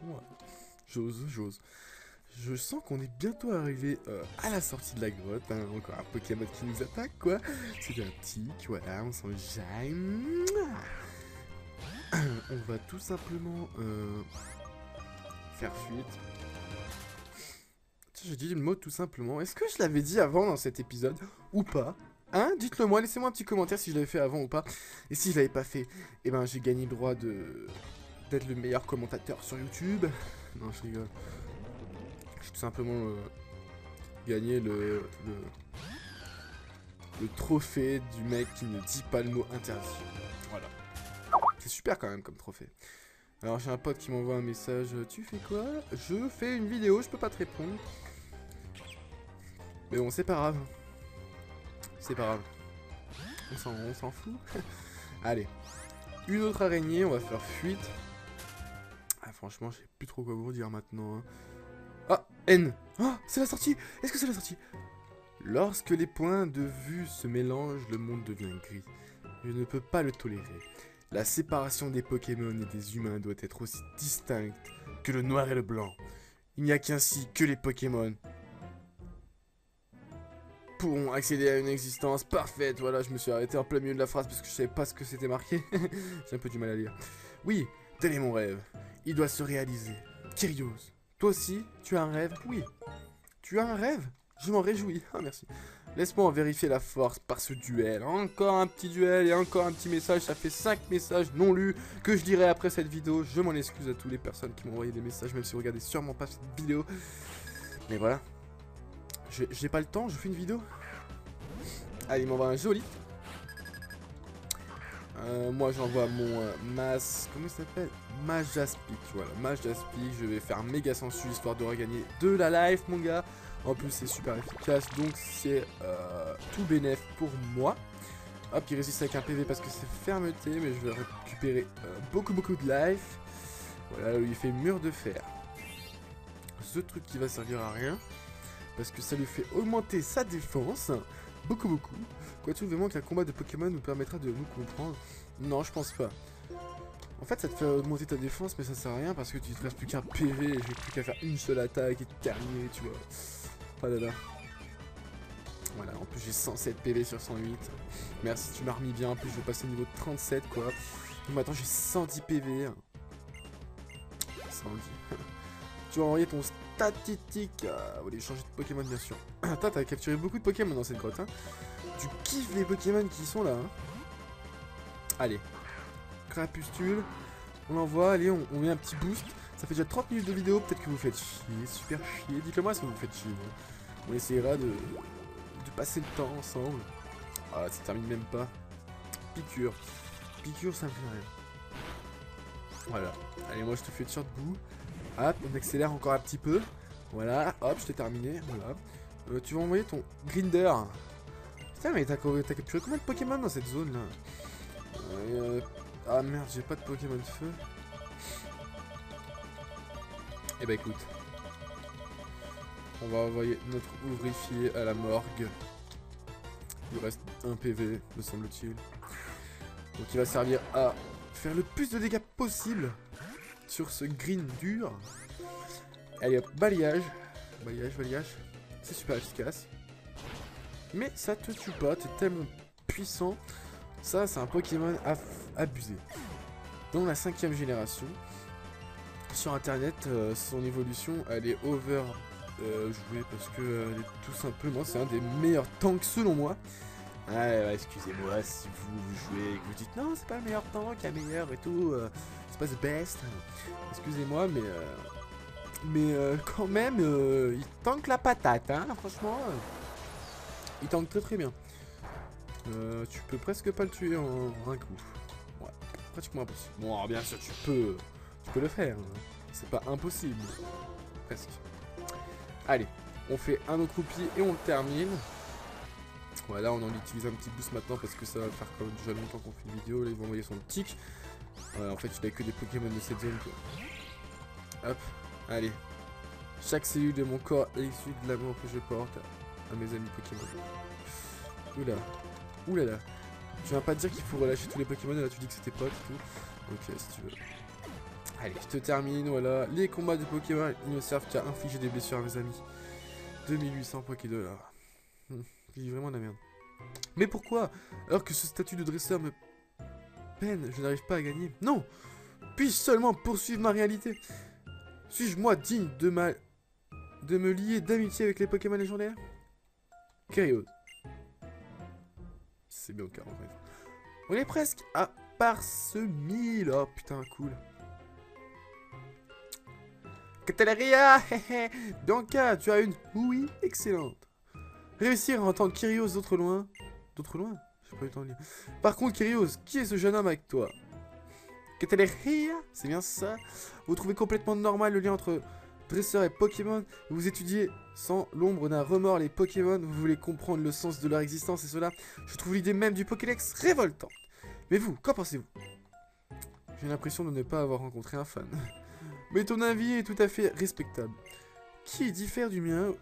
Ouais. J'ose. Je sens qu'on est bientôt arrivé à la sortie de la grotte. Hein. Encore un Pokémon qui nous attaque quoi. C'est un tic, voilà, on s'en jaille. On va tout simplement faire fuite. J'ai dit le mot tout simplement. Est-ce que je l'avais dit avant dans cet épisode ou pas? Hein? Dites-le moi, laissez-moi un petit commentaire si je l'avais fait avant ou pas. Et si je l'avais pas fait, eh ben j'ai gagné le droit d'être le meilleur commentateur sur YouTube. Non, je rigole. J'ai tout simplement gagné le trophée du mec qui ne dit pas le mot interdit. Voilà. C'est super quand même comme trophée. Alors j'ai un pote qui m'envoie un message. Tu fais quoi? Je fais une vidéo, je peux pas te répondre. Mais bon, c'est pas grave. C'est pas grave. On s'en fout. Allez. Une autre araignée, on va faire fuite. Ah, franchement, je sais plus trop quoi vous dire maintenant. Hein. Ah, N. Ah, c'est la sortie. Est-ce que c'est la sortie? Lorsque les points de vue se mélangent, le monde devient gris. Je ne peux pas le tolérer. La séparation des Pokémon et des humains doit être aussi distincte que le noir et le blanc. Il n'y a qu'ainsi que les Pokémon pourront accéder à une existence parfaite. Voilà, je me suis arrêté en plein milieu de la phrase parce que je savais pas ce que c'était marqué. J'ai un peu du mal à lire. Oui, tel est mon rêve. Il doit se réaliser. Kyrios, toi aussi, tu as un rêve? Oui. Tu as un rêve? Je m'en réjouis. Ah, merci. Laisse-moi en vérifier la force par ce duel. Encore un petit duel et encore un petit message. Ça fait 5 messages non lus que je dirai après cette vidéo. Je m'en excuse à toutes les personnes qui m'ont envoyé des messages, même si vous regardez sûrement pas cette vidéo. Mais voilà. J'ai pas le temps, je fais une vidéo. Allez, il m'envoie un joli. Moi j'envoie mon comment il s'appelle, Majaspic, voilà, Majaspic, je vais faire méga sensu histoire de regagner de la life mon gars. En plus c'est super efficace, donc c'est tout bénef pour moi. Hop, il résiste avec un PV parce que c'est fermeté, mais je vais récupérer beaucoup de life. Voilà, lui il fait mur de fer. Ce truc qui va servir à rien, parce que ça lui fait augmenter sa défense, beaucoup. Crois-tu vraiment qu'un combat de Pokémon nous permettra de nous comprendre? Non, je pense pas. En fait, ça te fait augmenter ta défense, mais ça sert à rien parce que tu te restes plus qu'un PV et j'ai plus qu'à faire une seule attaque et terminer, tu vois. Pas là. Voilà, en plus j'ai 107 PV sur 108. Merci, tu m'as remis bien. En plus, je vais passer au niveau 37, quoi. Donc maintenant, j'ai 110 PV. 110. Tu vas envoyer ton statistique. On va aller changer de Pokémon, bien sûr. Attends, t'as capturé beaucoup de Pokémon dans cette grotte, hein. Tu kiffes les Pokémon qui sont là, hein. Allez. Crapustule. On l'envoie, allez, on met un petit boost. Ça fait déjà 30 minutes de vidéo, peut-être que vous faites chier, super chier. Dites-le moi si vous faites chier. On essaiera de passer le temps ensemble. Ah, ça termine même pas. Piqûre. Piqûre, ça me fait rien. Voilà. Allez, moi je te fais de debout. Hop, on accélère encore un petit peu. Voilà, hop, je t'ai terminé. Voilà. Tu vas envoyer ton Grinder. Putain, mais t'as capturé combien de Pokémon dans cette zone là? Ah merde, j'ai pas de Pokémon de feu. Eh bah écoute, on va envoyer notre ouvrifié à la morgue. Il reste un PV, me semble-t-il. Donc il va servir à faire le plus de dégâts possible sur ce green dur. Allez hop, balayage. Balayage. C'est super efficace. Mais ça te tue pas, t'es tellement puissant. Ça, c'est un Pokémon abusé. Dans la 5ème génération, sur internet, son évolution, elle est over jouée parce que tout simplement, c'est un des meilleurs tanks selon moi. Ouais, excusez-moi si vous jouez et que vous dites non, c'est pas le meilleur tank, il y a meilleur et tout, c'est pas the best. Excusez-moi, mais quand même, il tank la patate, hein, franchement. Il tank très bien. Tu peux presque pas le tuer en un coup. Ouais, pratiquement impossible. Bon, alors bien sûr, tu peux le faire. C'est pas impossible. Presque. Allez, on fait un autre roupier et on le termine. Voilà, on en utilise un petit boost maintenant parce que ça va faire quand même déjà longtemps qu'on fait une vidéo. Là, il va envoyer son tic. En fait, il a que des Pokémon de cette zone, quoi. Hop, allez. Chaque cellule de mon corps est issue de l'amour que je porte à mes amis Pokémon. Oulala. Tu vas pas te dire qu'il faut relâcher tous les Pokémon, là tu dis que c'était pote et tout. Ok, si tu veux. Allez, je te termine, voilà. Les combats de Pokémon, ils ne servent qu'à infliger des blessures à mes amis. 2800 Pokédollars. J'ai vraiment de la merde. Mais pourquoi? Alors que ce statut de dresseur me peine, je n'arrive pas à gagner. Non! Puis-je seulement poursuivre ma réalité? Suis-je moi digne de me lier d'amitié avec les Pokémon légendaires? Kyrios. C'est bien au 40. On est presque à Parse 1000. Oh putain, cool. Cataleria. Donc, tu as une oui excellente. Réussir à entendre Kyrios d'autre loin. D'autre loin? J'ai pas eu le temps de lire. Par contre, Kyrios, qui est ce jeune homme avec toi? Cataleria? C'est bien ça? Vous trouvez complètement normal le lien entre dresseur et Pokémon? Vous étudiez sans l'ombre d'un remords les Pokémon, vous voulez comprendre le sens de leur existence et cela, je trouve l'idée même du Pokédex révoltante. Mais vous, qu'en pensez-vous? J'ai l'impression de ne pas avoir rencontré un fan. Mais ton avis est tout à fait respectable. Qui diffère du mien,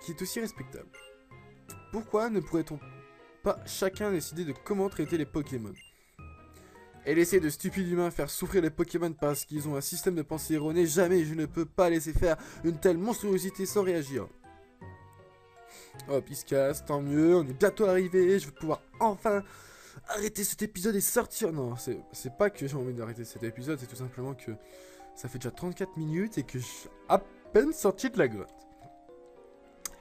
qui est aussi respectable. Pourquoi ne pourrait-on pas chacun décider de comment traiter les Pokémon? Et laisser de stupides humains faire souffrir les Pokémon parce qu'ils ont un système de pensée erroné, jamais je ne peux pas laisser faire une telle monstruosité sans réagir. Hop, il se casse, tant mieux, on est bientôt arrivé, je vais pouvoir enfin arrêter cet épisode et sortir. Non, c'est pas que j'ai envie d'arrêter cet épisode, c'est tout simplement que ça fait déjà 34 minutes et que je suis à peine sorti de la grotte.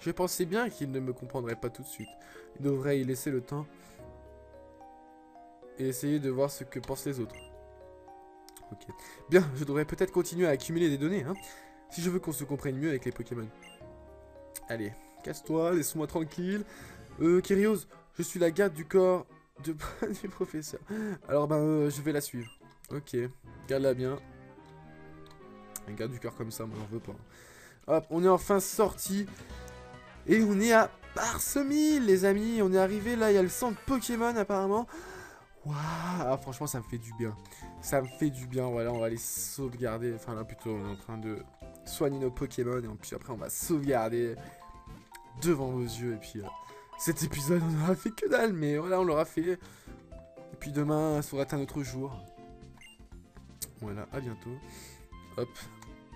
Je pensais bien qu'il ne me comprendrait pas tout de suite. Il devrait y laisser le temps et essayer de voir ce que pensent les autres. Ok. Bien, je devrais peut-être continuer à accumuler des données, hein, si je veux qu'on se comprenne mieux avec les Pokémon. Allez, casse-toi, laisse-moi tranquille. Kyrios, je suis la garde du corps de pas du professeur. Alors ben je vais la suivre. Ok, garde-la bien. Un garde du cœur comme ça, moi j'en veux pas. Hop, on est enfin sorti. Et on est à Parsemille, les amis. On est arrivé là, il y a le centre Pokémon apparemment. Waouh, ah, franchement ça me fait du bien. Ça me fait du bien, voilà, on va les sauvegarder. Enfin là plutôt, on est en train de soigner nos Pokémon. Et puis après on va sauvegarder devant vos yeux. Et puis cet épisode on aura fait que dalle. Mais voilà, on l'aura fait. Et puis demain, ça aura été un autre jour. Voilà, à bientôt. Hop.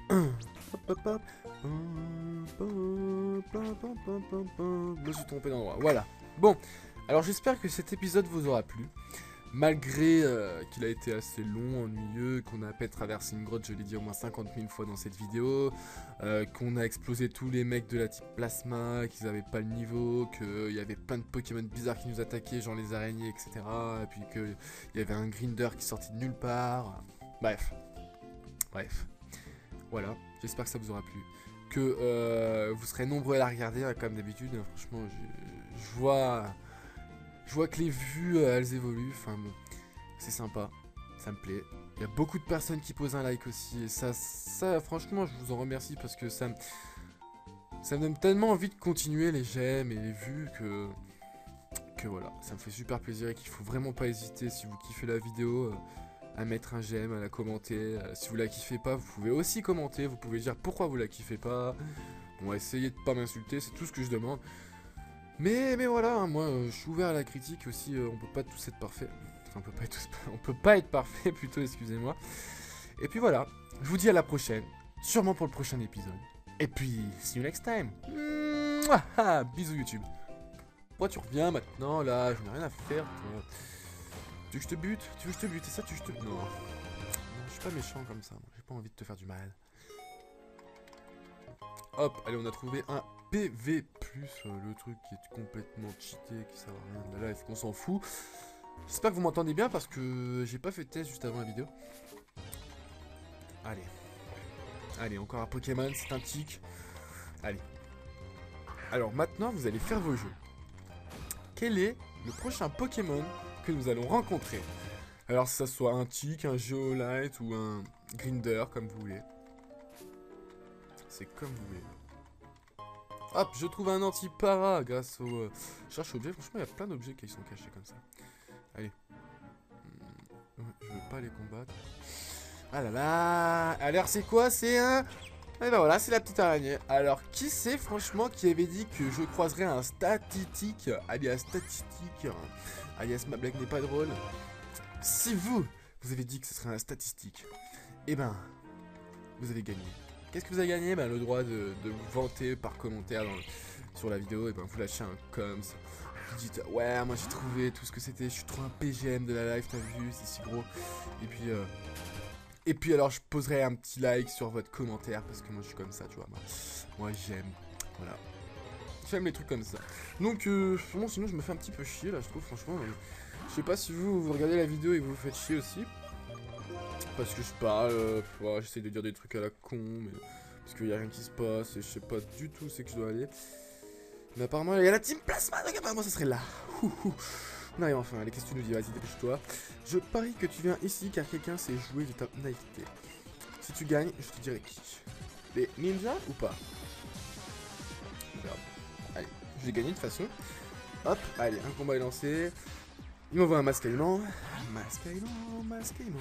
Hop, hop, hop. Je me suis trompé d'endroit. Voilà. Bon. Alors j'espère que cet épisode vous aura plu. Malgré qu'il a été assez long, ennuyeux, qu'on a à peine traversé une grotte, je l'ai dit au moins 50 000 fois dans cette vidéo, qu'on a explosé tous les mecs de la type plasma, qu'ils avaient pas le niveau, qu'il y avait plein de Pokémon bizarres qui nous attaquaient, genre les araignées, etc. Et puis qu'il y avait un Grinder qui sortait de nulle part. Bref. Voilà, j'espère que ça vous aura plu. Que vous serez nombreux à la regarder, hein, comme d'habitude. Hein, franchement, je vois que les vues, elles évoluent. Enfin bon, c'est sympa, ça me plaît. Il y a beaucoup de personnes qui posent un like aussi. Et ça franchement, je vous en remercie parce que ça me donne tellement envie de continuer les j'aime et les vues que voilà, ça me fait super plaisir et qu'il faut vraiment pas hésiter si vous kiffez la vidéo. À mettre un j'aime, à la commenter. Si vous la kiffez pas, vous pouvez aussi commenter. Vous pouvez dire pourquoi vous la kiffez pas. Bon, essayez de pas m'insulter, c'est tout ce que je demande. Mais voilà, hein, moi je suis ouvert à la critique aussi. On peut pas tous être parfait. Enfin, on peut pas être parfait plutôt, excusez-moi. Et puis voilà, je vous dis à la prochaine. Sûrement pour le prochain épisode. Et puis, see you next time. Mouah, bisous YouTube. Pourquoi tu reviens maintenant là? Je n'ai rien à faire. Tu veux que je te bute? Tu veux que je te bute? C'est ça, tu veux que je te... Non. Je suis pas méchant comme ça. J'ai pas envie de te faire du mal. Hop, allez, on a trouvé un PV+, le truc qui est complètement cheaté, qui sert à rien de la life, qu'on s'en fout. J'espère que vous m'entendez bien parce que j'ai pas fait de test juste avant la vidéo. Allez, encore un Pokémon, c'est un tic. Allez. Alors maintenant, vous allez faire vos jeux. Quel est le prochain Pokémon que nous allons rencontrer? Alors que ça soit un tic, un Geolite ou un Grinder, comme vous voulez. C'est comme vous voulez. Hop, je trouve un anti-para grâce au... cherche objet, franchement il y a plein d'objets qui sont cachés comme ça. Allez. Je veux pas les combattre. Ah là là. Alors c'est quoi? C'est un... Et ben voilà, c'est la petite araignée. Alors qui c'est franchement qui avait dit que je croiserais un statistique, alias statistique, alias ma blague n'est pas drôle. Si vous avez dit que ce serait un statistique, eh ben, vous avez gagné. Qu'est-ce que vous avez gagné? Ben le droit de vous vanter par commentaire sur la vidéo, et ben vous lâchez un coms. Vous dites, ouais, moi j'ai trouvé tout ce que c'était, je suis trop un PGM de la live, t'as vu, c'est si gros. Et puis alors je poserai un petit like sur votre commentaire parce que moi je suis comme ça, tu vois. Moi j'aime, voilà. J'aime les trucs comme ça. Donc bon, sinon je me fais un petit peu chier là, je trouve franchement. Je sais pas si vous regardez la vidéo et vous vous faites chier aussi. Parce que je parle, j'essaie de dire des trucs à la con, mais parce qu'il y a rien qui se passe et je sais pas du tout où c'est que je dois aller. Mais apparemment il y a la team plasma, donc apparemment ça serait là. On arrive enfin, allez, qu'est-ce que tu nous dis? Vas-y, dépêche-toi. Je parie que tu viens ici car quelqu'un s'est joué de ta naïveté. Si tu gagnes, je te dirai qui. Les ninjas ou pas? Regarde. Allez, je vais gagner de toute façon. Hop, allez, un combat est lancé. Il m'envoie un mascaillement. Mascaillement.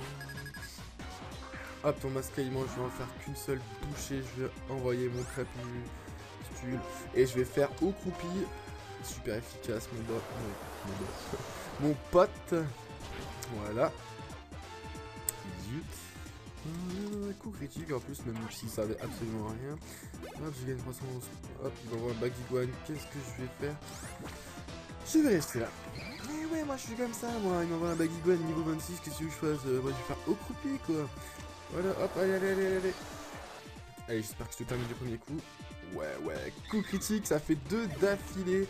Hop, ton mascaillement, je vais en faire qu'une seule bouchée. Je vais envoyer mon crépuscule. Et je vais faire au croupi. Super efficace, mon pote. Voilà. Coup critique en plus, même si ça savait absolument rien. Hop, j'ai gagné 311. Hop, il m'envoie un Bagiguan. Qu'est-ce que je vais faire? Je vais rester là. Et ouais, moi je suis comme ça, moi. Il m'envoie un Bagiguan niveau 26. Qu'est-ce que je fasse? Moi je vais faire au croupi, quoi. Voilà, hop, allez. Allez, j'espère que je te termine du premier coup. Ouais, coup critique, ça fait 2 d'affilée.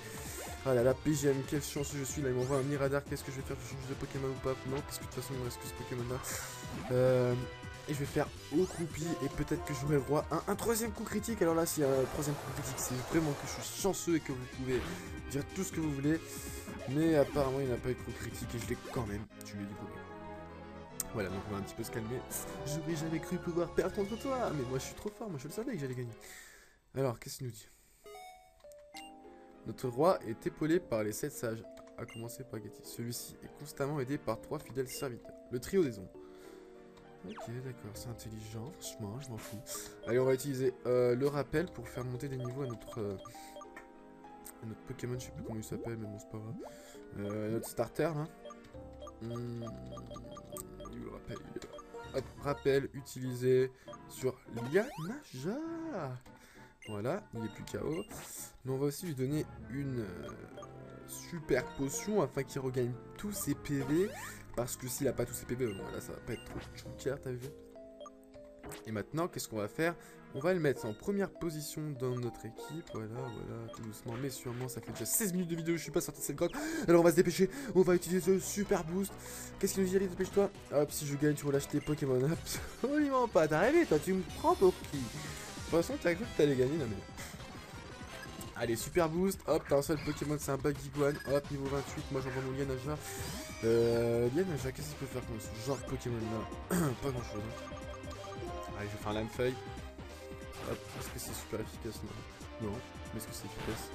Ah là là, PGM, quelle chance je suis là, il m'envoie un Miradar, qu'est-ce que je vais faire? Je change de Pokémon ou pas? Non, parce que de toute façon il me reste que ce Pokémon là. Et je vais faire au croupi. Et peut-être que j'aurai le droit à un troisième coup critique. Alors là, s'il y a un troisième coup critique, c'est vraiment que je suis chanceux et que vous pouvez dire tout ce que vous voulez. Mais apparemment, il n'a pas eu de coup critique et je l'ai quand même tué du coup. Voilà, donc on va un petit peu se calmer. J'aurais jamais cru pouvoir perdre contre toi. Mais moi, je suis trop fort. Moi, je le savais que j'allais gagner. Alors, qu'est-ce qu'il nous dit? Notre roi est épaulé par les 7 sages, à commencer par Getty. Celui-ci est constamment aidé par 3 fidèles serviteurs. Le trio des ombres. Ok, d'accord, c'est intelligent, franchement, je m'en fous. Allez, on va utiliser le rappel pour faire monter des niveaux à notre Pokémon, je sais plus comment il s'appelle, mais bon, c'est pas grave. Notre starter, là. Le rappel, hop, rappel utilisé sur Lianaja. Voilà, il est plus KO. Mais on va aussi lui donner une super potion afin qu'il regagne tous ses PV. Parce que s'il a pas tous ses PV, bon, là ça va pas être trop choucard, t'as vu? Et maintenant, qu'est-ce qu'on va faire? On va le mettre en première position dans notre équipe. Voilà, voilà, tout doucement, mais sûrement. Ça fait déjà 16 minutes de vidéo, je suis pas sorti de cette grotte. Alors on va se dépêcher, on va utiliser le super boost. Qu'est-ce qu'il nous dit? Allez, dépêche-toi. Hop, si je gagne, tu relâches tes Pokémon. Absolument pas, t'as rêvé, toi, tu me prends pour qui? De toute façon, t'as cru que t'allais gagner, non mais... Allez, super boost, hop, t'as un seul Pokémon, c'est un Bagiguan, hop, niveau 28, moi j'envoie mon Lianaja. Lianaja, qu'est-ce qu'il peut faire comme ce genre de Pokémon là? Pas grand chose. Allez, je vais faire Lamfeuille. Hop, est-ce que c'est super efficace? Non. Non, mais est-ce que c'est efficace?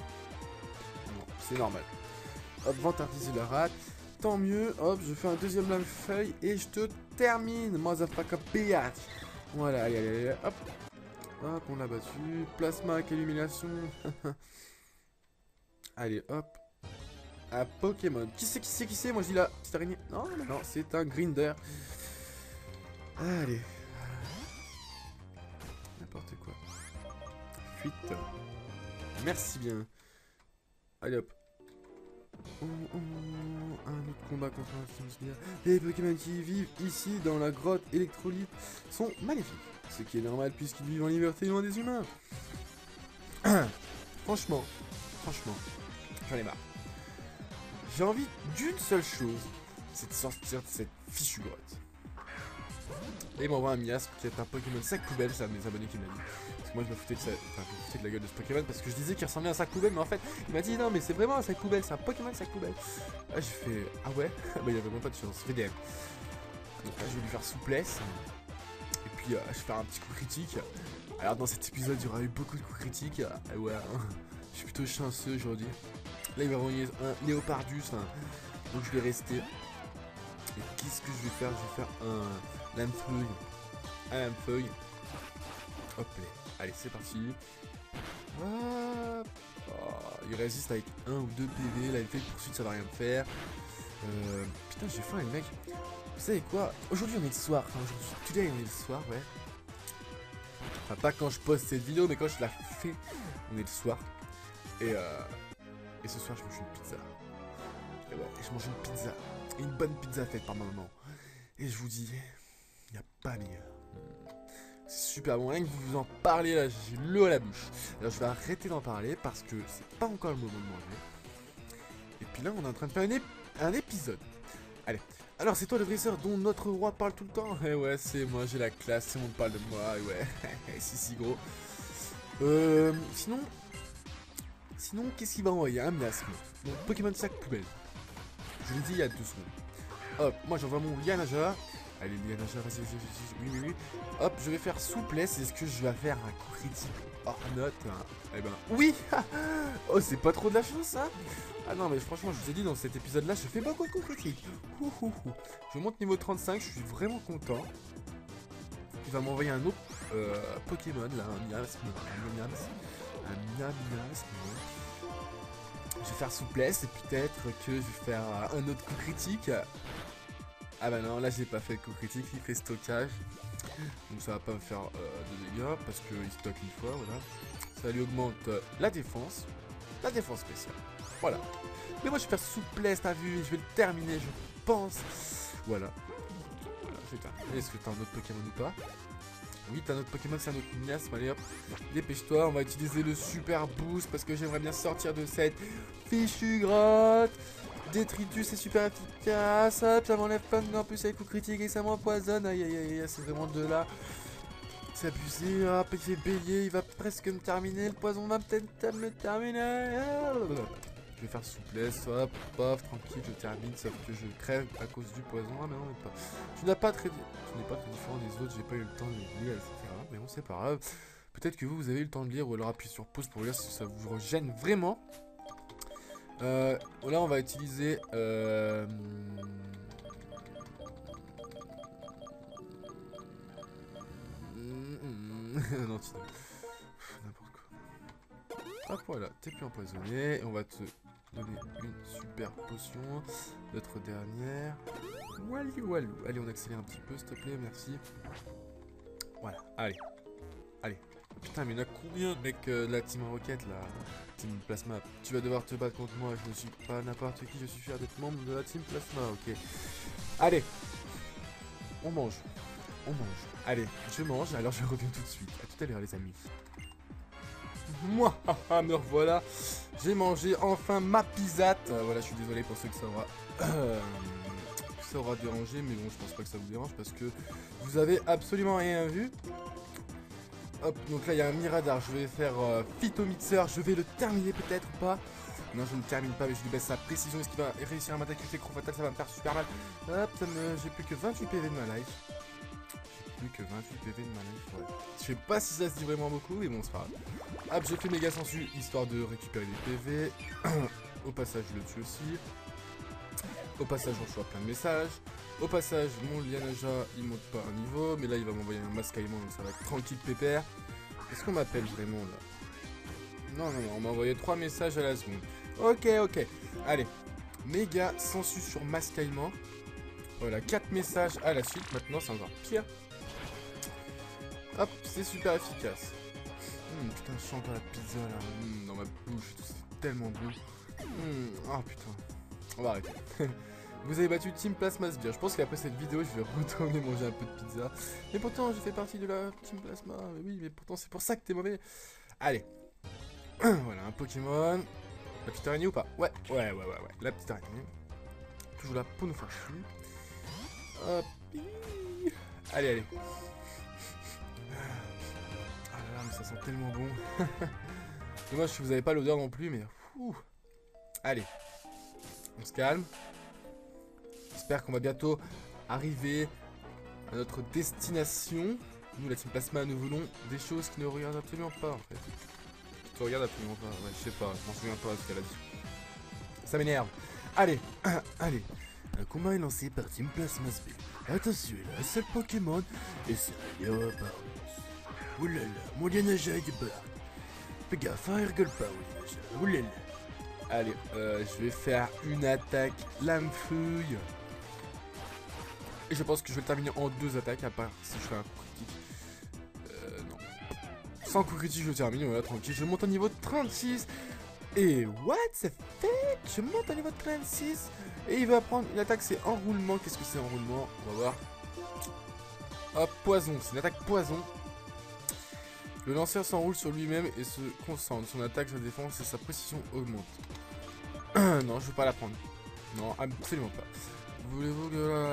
Non, c'est normal. Hop, vantardiser la rate. Tant mieux, hop, je fais un deuxième Lamfeuille et je te termine, motherfucker bitch. Voilà, allez, allez, allez, hop. Hop, on l'a battu. Plasma avec illumination. Allez, hop. Un Pokémon. Qui c'est? Moi je dis la petite araignée. Non, non, non, c'est un Grinder. Allez. N'importe quoi. Fuite. Merci bien. Allez, hop. Un autre combat contre un Stingsmere. Les Pokémon qui vivent ici dans la grotte électrolyte sont maléfiques. Ce qui est normal puisqu'ils vivent en liberté loin des humains. Franchement, j'en ai marre. J'ai envie d'une seule chose, c'est de sortir de cette fichue grotte. Et il m'envoie un Miasme qui est un Pokémon sac poubelle, c'est un de mes abonnés qui me l'a dit. Parce que moi je me foutais de la gueule de ce Pokémon parce que je disais qu'il ressemblait à un sac poubelle, mais en fait il m'a dit non mais c'est vraiment un sac poubelle, c'est un Pokémon sac poubelle. Là j'ai fait ah ouais, bah il y avait vraiment pas de chance, VDM. Donc là je vais lui faire souplesse. Et puis je vais faire un petit coup critique. Alors dans cet épisode il y aura eu beaucoup de coups critiques. Ouais, je suis plutôt chanceux aujourd'hui. Là il va envoyer un Léopardus, donc je vais rester. Et qu'est-ce que je vais faire? Je vais faire un Lamfeuille. Un Lamfeuille. Hop là. Allez, c'est parti. Hop. Oh, il résiste avec 1 ou 2 PV. Là, il fait poursuite, ça va rien faire. Putain, j'ai faim, les mecs. Vous savez quoi? Aujourd'hui, on est le soir. Enfin, aujourd'hui, today, on est le soir, ouais. Enfin, pas quand je poste cette vidéo, mais quand je la fais, on est le soir. Et ce soir, je mange une pizza. Et ouais, je mange une pizza. Une bonne pizza faite par ma maman. Et je vous dis, il n'y a pas meilleur. C'est super bon, rien que vous en parlez là, j'ai l'eau à la bouche. Alors je vais arrêter d'en parler parce que c'est pas encore le moment de manger. Et puis là, on est en train de faire un épisode. Allez, alors c'est toi le dresseur dont notre roi parle tout le temps? Eh ouais, c'est moi, j'ai la classe, tout le monde parle de moi, et ouais, si gros. Sinon, qu'est-ce qu'il va envoyer? Un Miasme. Donc Pokémon sac poubelle. Je l'ai dit il y a 2 secondes. Hop, moi j'envoie mon Lianaja. Allez, Lianaja, vas-y, oui. Hop, je vais faire souplesse. Est-ce que je vais faire un coup critique hors note? Eh ben, oui. Oh, c'est pas trop de la chance, ça. Ah non, mais franchement, je vous ai dit, dans cet épisode-là, je fais beaucoup de coups critiques. Je monte niveau 35, je suis vraiment content. Il va m'envoyer un autre Pokémon, là, un Miasme. Je vais faire souplesse et peut-être que je vais faire un autre coup critique. Ah bah non, là j'ai pas fait le coup critique, il fait stockage. Donc ça va pas me faire de dégâts parce qu'il stocke une fois, voilà. Ça lui augmente la défense spéciale. Voilà. Mais moi je vais faire souplesse, t'as vu, je vais le terminer, je pense. Voilà. Voilà, je vais terminer. Est-ce que t'as un autre Pokémon ou pas? Oui, t'as notre Pokémon, c'est un autre Miasme. Allez hop, dépêche-toi, on va utiliser le super boost parce que j'aimerais bien sortir de cette fichue grotte. détritus, c'est super efficace. Hop, ça m'enlève plein de... En plus avec coup critique et ça m'empoisonne. Aïe aïe aïe, c'est vraiment de là. C'est abusé. Hop, il fait bélier, il va presque me terminer. Le poison va peut-être me terminer. Je vais faire souplesse, hop, paf, tranquille, je termine, sauf que je crève à cause du poison. Ah mais non, mais pas. Tu n'es pas très différent des autres, j'ai pas eu le temps de lire, etc. Mais bon, c'est pas grave. Peut-être que vous avez eu le temps de lire, ou alors appuyez sur pause pour lire si ça vous gêne vraiment. Là, on va utiliser... non, tu n'importe quoi. Hop, voilà, t'es plus empoisonné. On va te donner une super potion. Notre dernière. Walou, walou. Allez, on accélère un petit peu, s'il te plaît, merci. Voilà, allez. Allez. Putain, mais il y en a combien de mecs de la Team Rocket, là? Team Plasma. Tu vas devoir te battre contre moi. Je ne suis pas n'importe qui, je suis fier d'être membre de la Team Plasma, ok. Allez. On mange. On mange. Allez, je mange, alors je reviens tout de suite. A tout à l'heure, les amis. Moi, me revoilà. J'ai mangé enfin ma pizzate. Voilà, je suis désolé pour ceux que ça aura dérangé, mais bon, je pense pas que ça vous dérange parce que vous avez absolument rien vu. Hop, donc là, il y a un Miradar. Je vais faire Phytomixer. Je vais le terminer peut-être ou pas. Non, je ne termine pas, mais je lui baisse sa précision. Est-ce qu'il va réussir à m'attaquer? C'est fatal, ça va me faire super mal. Hop, j'ai plus que 28 PV de ma life. Plus que 28 PV de ma life, ouais. Je sais pas si ça se dit vraiment beaucoup, mais bon, c'est pas grave. Hop, je fais méga sensu, histoire de récupérer des PV. Au passage, je le tue aussi. Au passage, on reçoit plein de messages. Au passage, mon Lianaja, il monte pas un niveau, mais là, il va m'envoyer un masque aimant, donc ça va être tranquille pépère. Est-ce qu'on m'appelle vraiment, là? Non, non, non, on m'a envoyé 3 messages à la seconde. Ok, ok. Allez, méga sensu sur masque aimant. Voilà, 4 messages à la suite. Maintenant, c'est encore pire. Hop, c'est super efficace. Putain, je sens encore la pizza là. Dans ma bouche, c'est tellement beau. Oh putain. On va arrêter. Vous avez battu Team Plasma Sbire. Je pense qu'après cette vidéo, je vais retourner manger un peu de pizza. Mais pourtant, je fais partie de la Team Plasma. Mais oui, mais pourtant, c'est pour ça que t'es mauvais. Allez. Voilà, un Pokémon. La petite araignée ou pas? Ouais. La petite araignée. Toujours là pour nous faire chier. Hop. Allez, allez. Ah là là, mais ça sent tellement bon. Dommage que vous n'avez pas l'odeur non plus, mais... Allez. On se calme. J'espère qu'on va bientôt arriver à notre destination. Nous, la Team Plasma, nous voulons des choses qui ne regardent absolument pas, en fait. Qui te regardent absolument pas. Ouais, je sais pas, je m'en souviens pas de ce qu'elle a dit. Ça m'énerve. Allez, allez. Un combat est lancé par Team Plasma Sbire. Attention, il a un seul Pokémon et c'est un Léopard. Oulala, mon Lianaja est débarque. Fais gaffe, hein, il rigole pas, Lianaja. Oulala. Allez, je vais faire une attaque lame feuille. Et je pense que je vais le terminer en 2 attaques, à part si je fais un coup critique. Non. Sans coup critique, je le termine, voilà, tranquille. Je monte au niveau de 36. Et what? Ça fait? Je monte au niveau de 36. Et il va prendre une attaque, c'est enroulement. Qu'est-ce que c'est enroulement? On va voir. Hop, poison. C'est une attaque poison. Le lanceur s'enroule sur lui-même et se concentre. Son attaque, sa défense et sa précision augmentent. Non, je veux pas la prendre. Non, absolument pas. Voulez-vous que...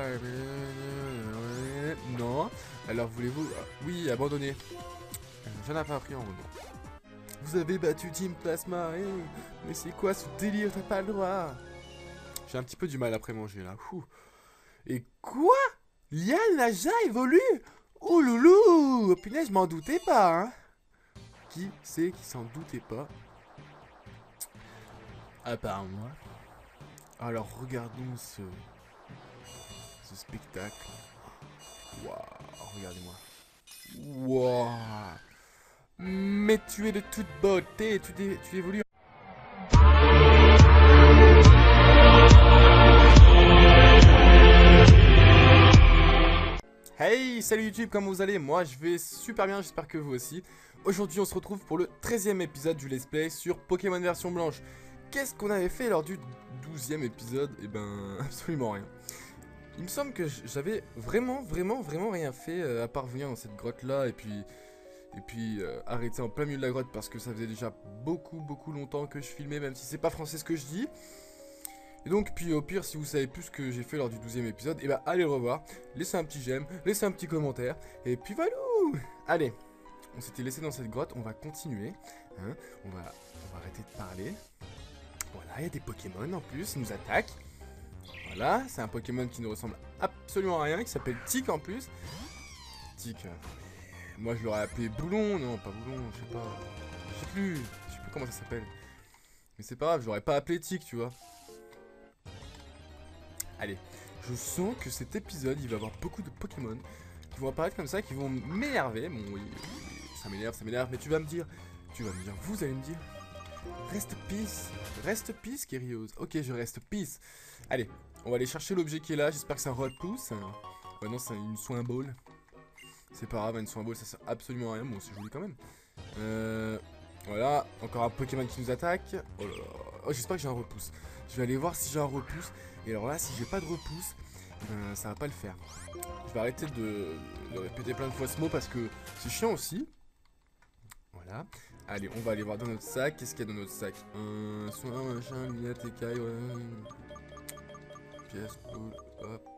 Non. Alors, voulez-vous... Oui, abandonner. J'en ai pas appris en roulement. Vous avez battu Team Plasma. Mais c'est quoi ce délire? T'as pas le droit. J'ai un petit peu du mal après manger, là. Et quoi? Lianaja évolue? Oh loulou! Punaise, je m'en doutais pas, hein. Qui c'est qui s'en doutait pas? À part moi. Alors regardons ce spectacle. Waouh, regardez-moi. Waouh. Mais tu es de toute beauté, tu évolues. Hey, salut YouTube, comment vous allez? Moi je vais super bien, j'espère que vous aussi. Aujourd'hui on se retrouve pour le 13e épisode du Let's Play sur Pokémon version blanche. Qu'est-ce qu'on avait fait lors du 12e épisode? Eh ben, absolument rien. Il me semble que j'avais vraiment rien fait à part venir dans cette grotte là et puis arrêter en plein milieu de la grotte parce que ça faisait déjà beaucoup longtemps que je filmais, même si c'est pas français ce que je dis. Et donc, puis au pire, si vous savez plus ce que j'ai fait lors du 12e épisode, et bah allez le revoir, laissez un petit j'aime, laissez un petit commentaire, et puis voilà. Allez, on s'était laissé dans cette grotte, on va continuer, hein, on va arrêter de parler. Voilà, il y a des Pokémon en plus, ils nous attaquent. Voilà, c'est un Pokémon qui ne ressemble absolument à rien, qui s'appelle Tic en plus. Tic, moi je l'aurais appelé Boulon, non pas Boulon, je sais pas, je sais plus comment ça s'appelle. Mais c'est pas grave, je l'aurais pas appelé Tic, tu vois. Allez, je sens que cet épisode, il va y avoir beaucoup de Pokémon qui vont apparaître comme ça, qui vont m'énerver. Bon, oui, ça m'énerve, mais tu vas me dire, vous allez me dire, reste peace, Kyrios. Ok, je reste peace. Allez, on va aller chercher l'objet qui est là, j'espère que c'est un Rodpousse. Ouais, non, c'est une Soin Ball. C'est pas grave, une Soin Ball, ça sert absolument à rien, bon, c'est joli quand même. Voilà, encore un Pokémon qui nous attaque. Oh là là, oh, j'espère que j'ai un repousse. Je vais aller voir si j'ai un repousse. Et alors là, si j'ai pas de repousse, ça va pas le faire. Je vais arrêter de répéter plein de fois ce mot parce que c'est chiant aussi. Voilà. Allez, on va aller voir dans notre sac. Qu'est-ce qu'il y a dans notre sac? Soin, machin, lunettes, écailles, ouais. Pièce, boule, hop.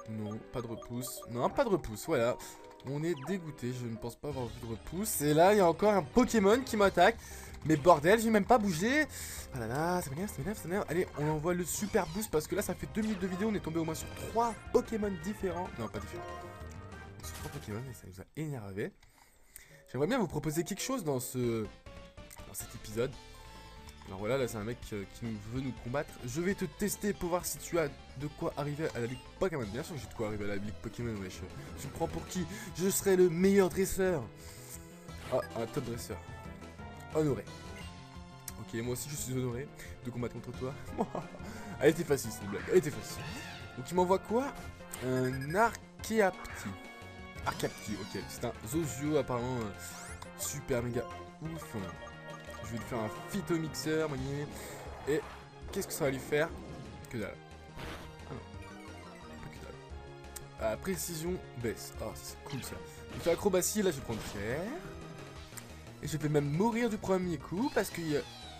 Non, pas de repousse. Non, pas de repousse, voilà. On est dégoûté, je ne pense pas avoir vu de repousse. Et là, il y a encore un Pokémon qui m'attaque. Mais bordel, j'ai même pas bougé. Ah là là, ça m'énerve. Allez, on envoie le super boost parce que là, ça fait 2 minutes de vidéo. On est tombé au moins sur 3 Pokémon différents. Non, pas différents. Sur 3 Pokémon et ça nous a énervé. J'aimerais bien vous proposer quelque chose dans cet épisode. Alors voilà, là c'est un mec qui veut nous combattre. Je vais te tester pour voir si tu as de quoi arriver à la Ligue Pokémon. Bien sûr que j'ai de quoi arriver à la Ligue Pokémon, wesh. Tu me prends pour qui? Je serai le meilleur dresseur. Ah, un top dresseur. Honoré. Ok, moi aussi je suis honoré de combattre contre toi. Elle était facile cette blague, elle était facile. Donc il m'envoie quoi? Un Archeapti. Archeapti, ok. C'est un Zozio apparemment super méga ouf. Je vais lui faire un phytomixeur, vous voyez. Et qu'est-ce que ça va lui faire? Que dalle. Ah non, pas que dalle. Précision baisse. Ah, c'est cool ça. Il fait acrobatie, là je vais prendre cher. Et je vais même mourir du premier coup parce que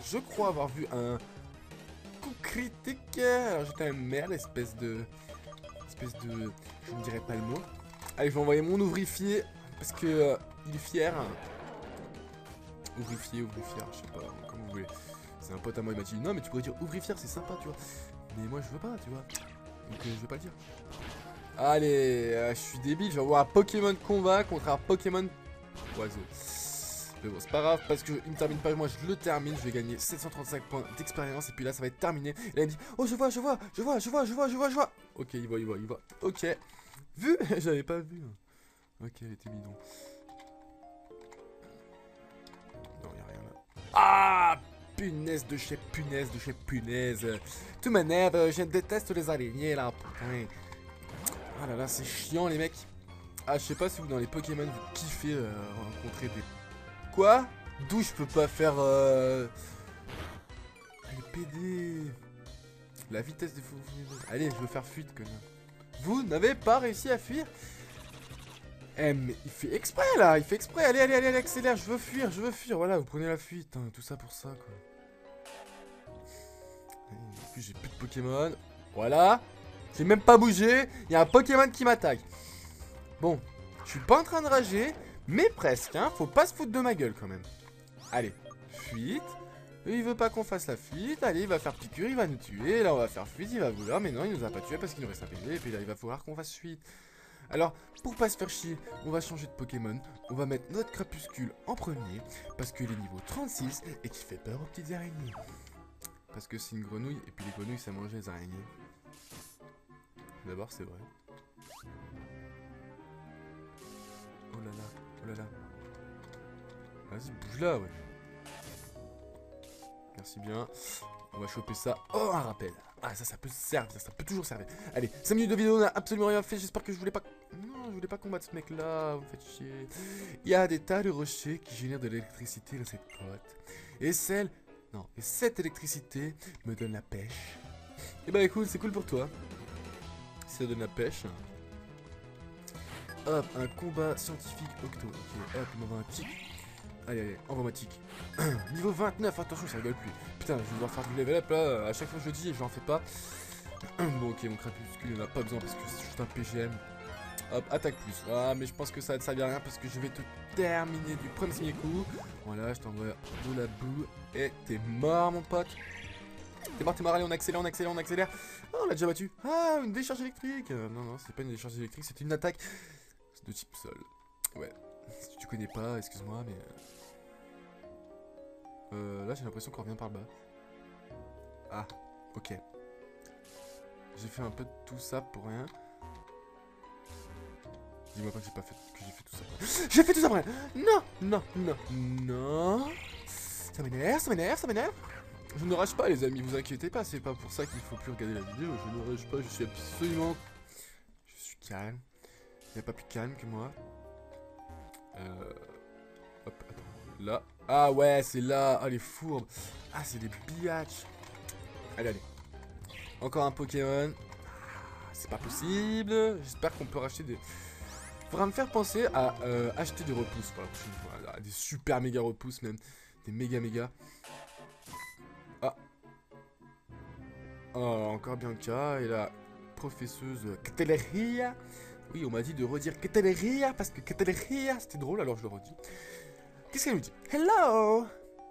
je crois avoir vu un coup critique. Alors j'étais un merde, espèce de... Je ne dirais pas le mot. Allez, je vais envoyer mon ouvrifier parce que il est fier. Ouvrifier, je sais pas, comme vous voulez. C'est un pote à moi, il m'a dit non mais tu pourrais dire ouvrifier, c'est sympa, tu vois. Mais moi je veux pas, tu vois. Donc je vais pas le dire. Allez, je suis débile, je vais avoir un Pokémon combat contre un Pokémon oiseau. Mais bon, c'est pas grave parce que il me termine pas, moi je le termine, je vais gagner 735 points d'expérience et puis là ça va être terminé. Et là il me dit oh je vois. Ok, il voit. Ok. Vu? J'avais pas vu. Ok, elle était bidon. Non, y'a rien là. Ah! Punaise de chez punaise. Tout m'énerve, je déteste les araignées là, putain. Ah là là, c'est chiant les mecs. Ah, je sais pas si vous dans les Pokémon vous kiffez rencontrer des... Quoi? D'où je peux pas faire les PD. La vitesse des fous. Allez, je veux faire fuite, connard. Vous n'avez pas réussi à fuir? Eh mais il fait exprès là, allez, accélère, je veux fuir, voilà, vous prenez la fuite, hein, tout ça pour ça quoi. En plus j'ai plus de Pokémon, voilà, j'ai même pas bougé, il y a un Pokémon qui m'attaque. Bon, je suis pas en train de rager, mais presque, hein, faut pas se foutre de ma gueule quand même. Allez, fuite, il veut pas qu'on fasse la fuite, allez, il va faire piqûre, il va nous tuer, là on va faire fuite, il va vouloir, mais non, il nous a pas tué parce qu'il nous reste un PV, et puis là il va falloir qu'on fasse fuite. Alors, pour pas se faire chier, on va changer de Pokémon. On va mettre notre crépuscule en premier, parce qu'il est niveau 36 et qu'il fait peur aux petites araignées. Parce que c'est une grenouille, et puis les grenouilles ça mange les araignées. D'abord, c'est vrai. Oh là là. Vas-y, bouge là, ouais. Merci bien. On va choper ça. Oh, un rappel. Ah, ça peut servir, ça peut toujours servir. Allez, 5 minutes de vidéo, on a absolument rien fait. J'espère que je voulais pas... Non, je voulais pas combattre ce mec-là. Vous me faites chier. Il y a des tas de rochers qui génèrent de l'électricité dans cette grotte. Et cette électricité me donne la pêche. Et bah écoute, c'est cool pour toi. Ça donne la pêche. Hop, un combat scientifique octo. Ok, hop, il m'envoie un tic. Allez, envoie-moi tic. Niveau 29, attention, ça rigole plus. Putain. putain, je vais devoir faire du level up là. À chaque fois je le dis et je n'en fais pas. Bon, ok, mon crépuscule, il en a pas besoin parce que c'est juste un PGM. Hop, attaque plus. Ah, mais je pense que ça ne servir à rien parce que je vais te terminer du premier coup. Voilà, je t'envoie de la boue. Et t'es mort, mon pote. T'es mort, allez, on accélère, on accélère, on accélère. Oh, on l'a déjà battu. Ah, une décharge électrique. Non, non, c'est pas une décharge électrique, c'est une attaque de type sol. Ouais, si tu connais pas, excuse-moi, mais... là, j'ai l'impression qu'on revient par le bas. Ah, ok. J'ai fait un peu de tout ça pour rien. Dis-moi pas que j'ai pas fait, que j'ai fait tout ça. J'ai fait tout ça pour rien. Non, non, non, non. Ça m'énerve, ça m'énerve, ça m'énerve. Je ne rage pas, les amis, vous inquiétez pas. C'est pas pour ça qu'il faut plus regarder la vidéo. Je ne rage pas, je suis absolument... Je suis calme. Il n'y a pas plus calme que moi. Hop, attends. Là. Ah ouais, c'est là. Ah, les fourbes. Ah, c'est des biatchs. Allez, allez. Encore un Pokémon. C'est pas possible. J'espère qu'on peut racheter des... Faudra me faire penser à acheter des repousses pour la prochaine fois. Des super méga repousses même. Des méga. Ah. Oh, encore Bianca. Et la professeuse Cataleria. Oui, on m'a dit de redire Cataleria parce que Cataleria c'était drôle, alors je le redis. Qu'est-ce qu'elle nous dit? Hello.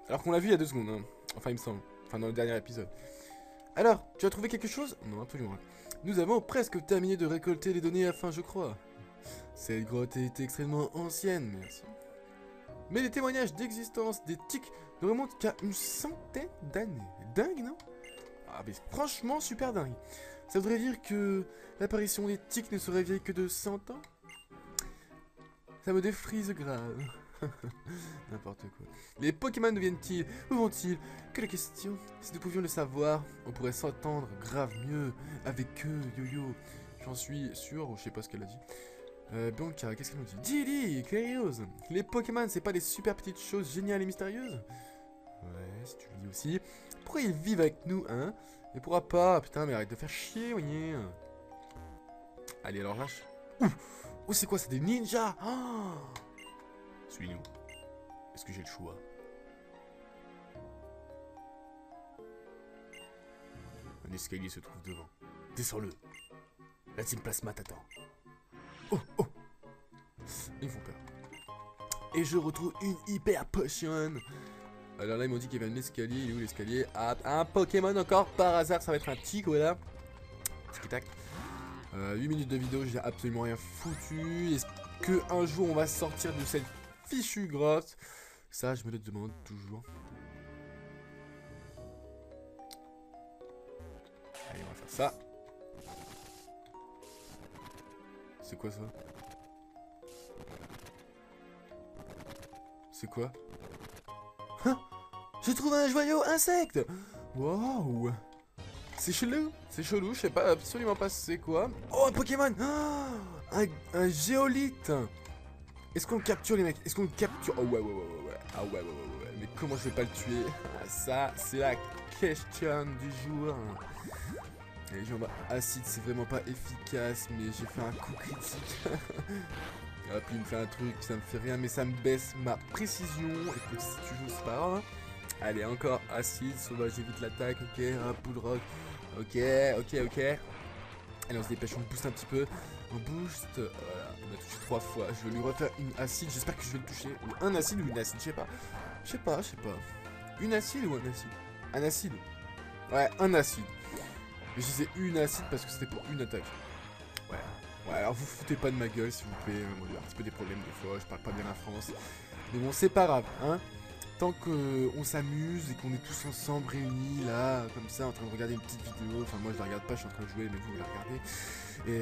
Alors qu'on l'a vu il y a 2 secondes. Hein. Enfin, il me semble. Enfin, dans le dernier épisode. Alors, tu as trouvé quelque chose? Non, absolument. Nous avons presque terminé de récolter les données afin, je crois. Cette grotte est extrêmement ancienne, merci. Mais les témoignages d'existence des tiques ne remontent qu'à une centaine d'années. Dingue, non? Ah, mais franchement, super dingue. Ça voudrait dire que l'apparition des tiques ne serait vieille que de 100 ans? Ça me défrise grave. N'importe quoi. Les Pokémon deviennent-ils? Où vont-ils? Que la question. Si nous pouvions le savoir, on pourrait s'entendre grave mieux avec eux, yo-yo. J'en suis sûr, ou je sais pas ce qu'elle a dit. Bianca, qu'est-ce qu'elle nous dit? Didi, curieuse. Les Pokémon, c'est pas des super petites choses géniales et mystérieuses? Ouais, si tu le dis aussi. Pourquoi ils vivent avec nous, hein? Et pourra pas? Putain, mais arrête de faire chier, voyez. Allez, alors lâche. Oh, c'est quoi? C'est des ninjas! Oh, suis-nous. Est-ce que j'ai le choix? Un escalier se trouve devant. Descends-le. La team Plasma t'attend. Oh, oh. Ils me font peur. Et je retrouve une hyper potion. Alors là, ils m'ont dit qu'il y avait un escalier. Il est où l'escalier? Ah, un Pokémon encore par hasard. Ça va être un tic, voilà. Tic-tac. 8 minutes de vidéo, j'ai absolument rien foutu. Est-ce qu'un jour on va sortir de cette fichue grotte? Ça, je me le demande toujours. Allez, on va faire ça. C'est quoi ça? C'est quoi? Hein? J'ai trouvé un joyau insecte! Wow! C'est chelou, je sais pas absolument pas c'est quoi. Oh, un Pokémon! Oh, un géolithe! Est-ce qu'on le capture, les mecs? Est-ce qu'on le capture? Oh, ouais. Ah, ouais. Mais comment je vais pas le tuer? Ah, ça, c'est la question du jour. Les jambes acides, c'est vraiment pas efficace, mais j'ai fait un coup critique. Hop, il me fait un truc, ça me fait rien, mais ça me baisse ma précision. Écoute, si tu joues, c'est pas grave. Hein. Allez, encore acide, sauvage, j'évite l'attaque, ok, pool rock, ok. Allez, on se dépêche, on booste un petit peu. On booste, voilà, on a touché 3 fois. Je vais lui refaire une acide, j'espère que je vais le toucher. Ou un acide ou une acide, je sais pas. Une acide ou un acide? Un acide. Ouais, un acide. Mais je disais une acide parce que c'était pour une attaque. Ouais, alors vous foutez pas de ma gueule s'il vous plaît. Moi, j'ai un petit peu des problèmes des fois, je parle pas bien la France. Mais bon, c'est pas grave, hein. Tant qu'on s'amuse et qu'on est tous ensemble réunis là, comme ça, en train de regarder une petite vidéo. Enfin, moi je la regarde pas, je suis en train de jouer, mais vous la regardez. Et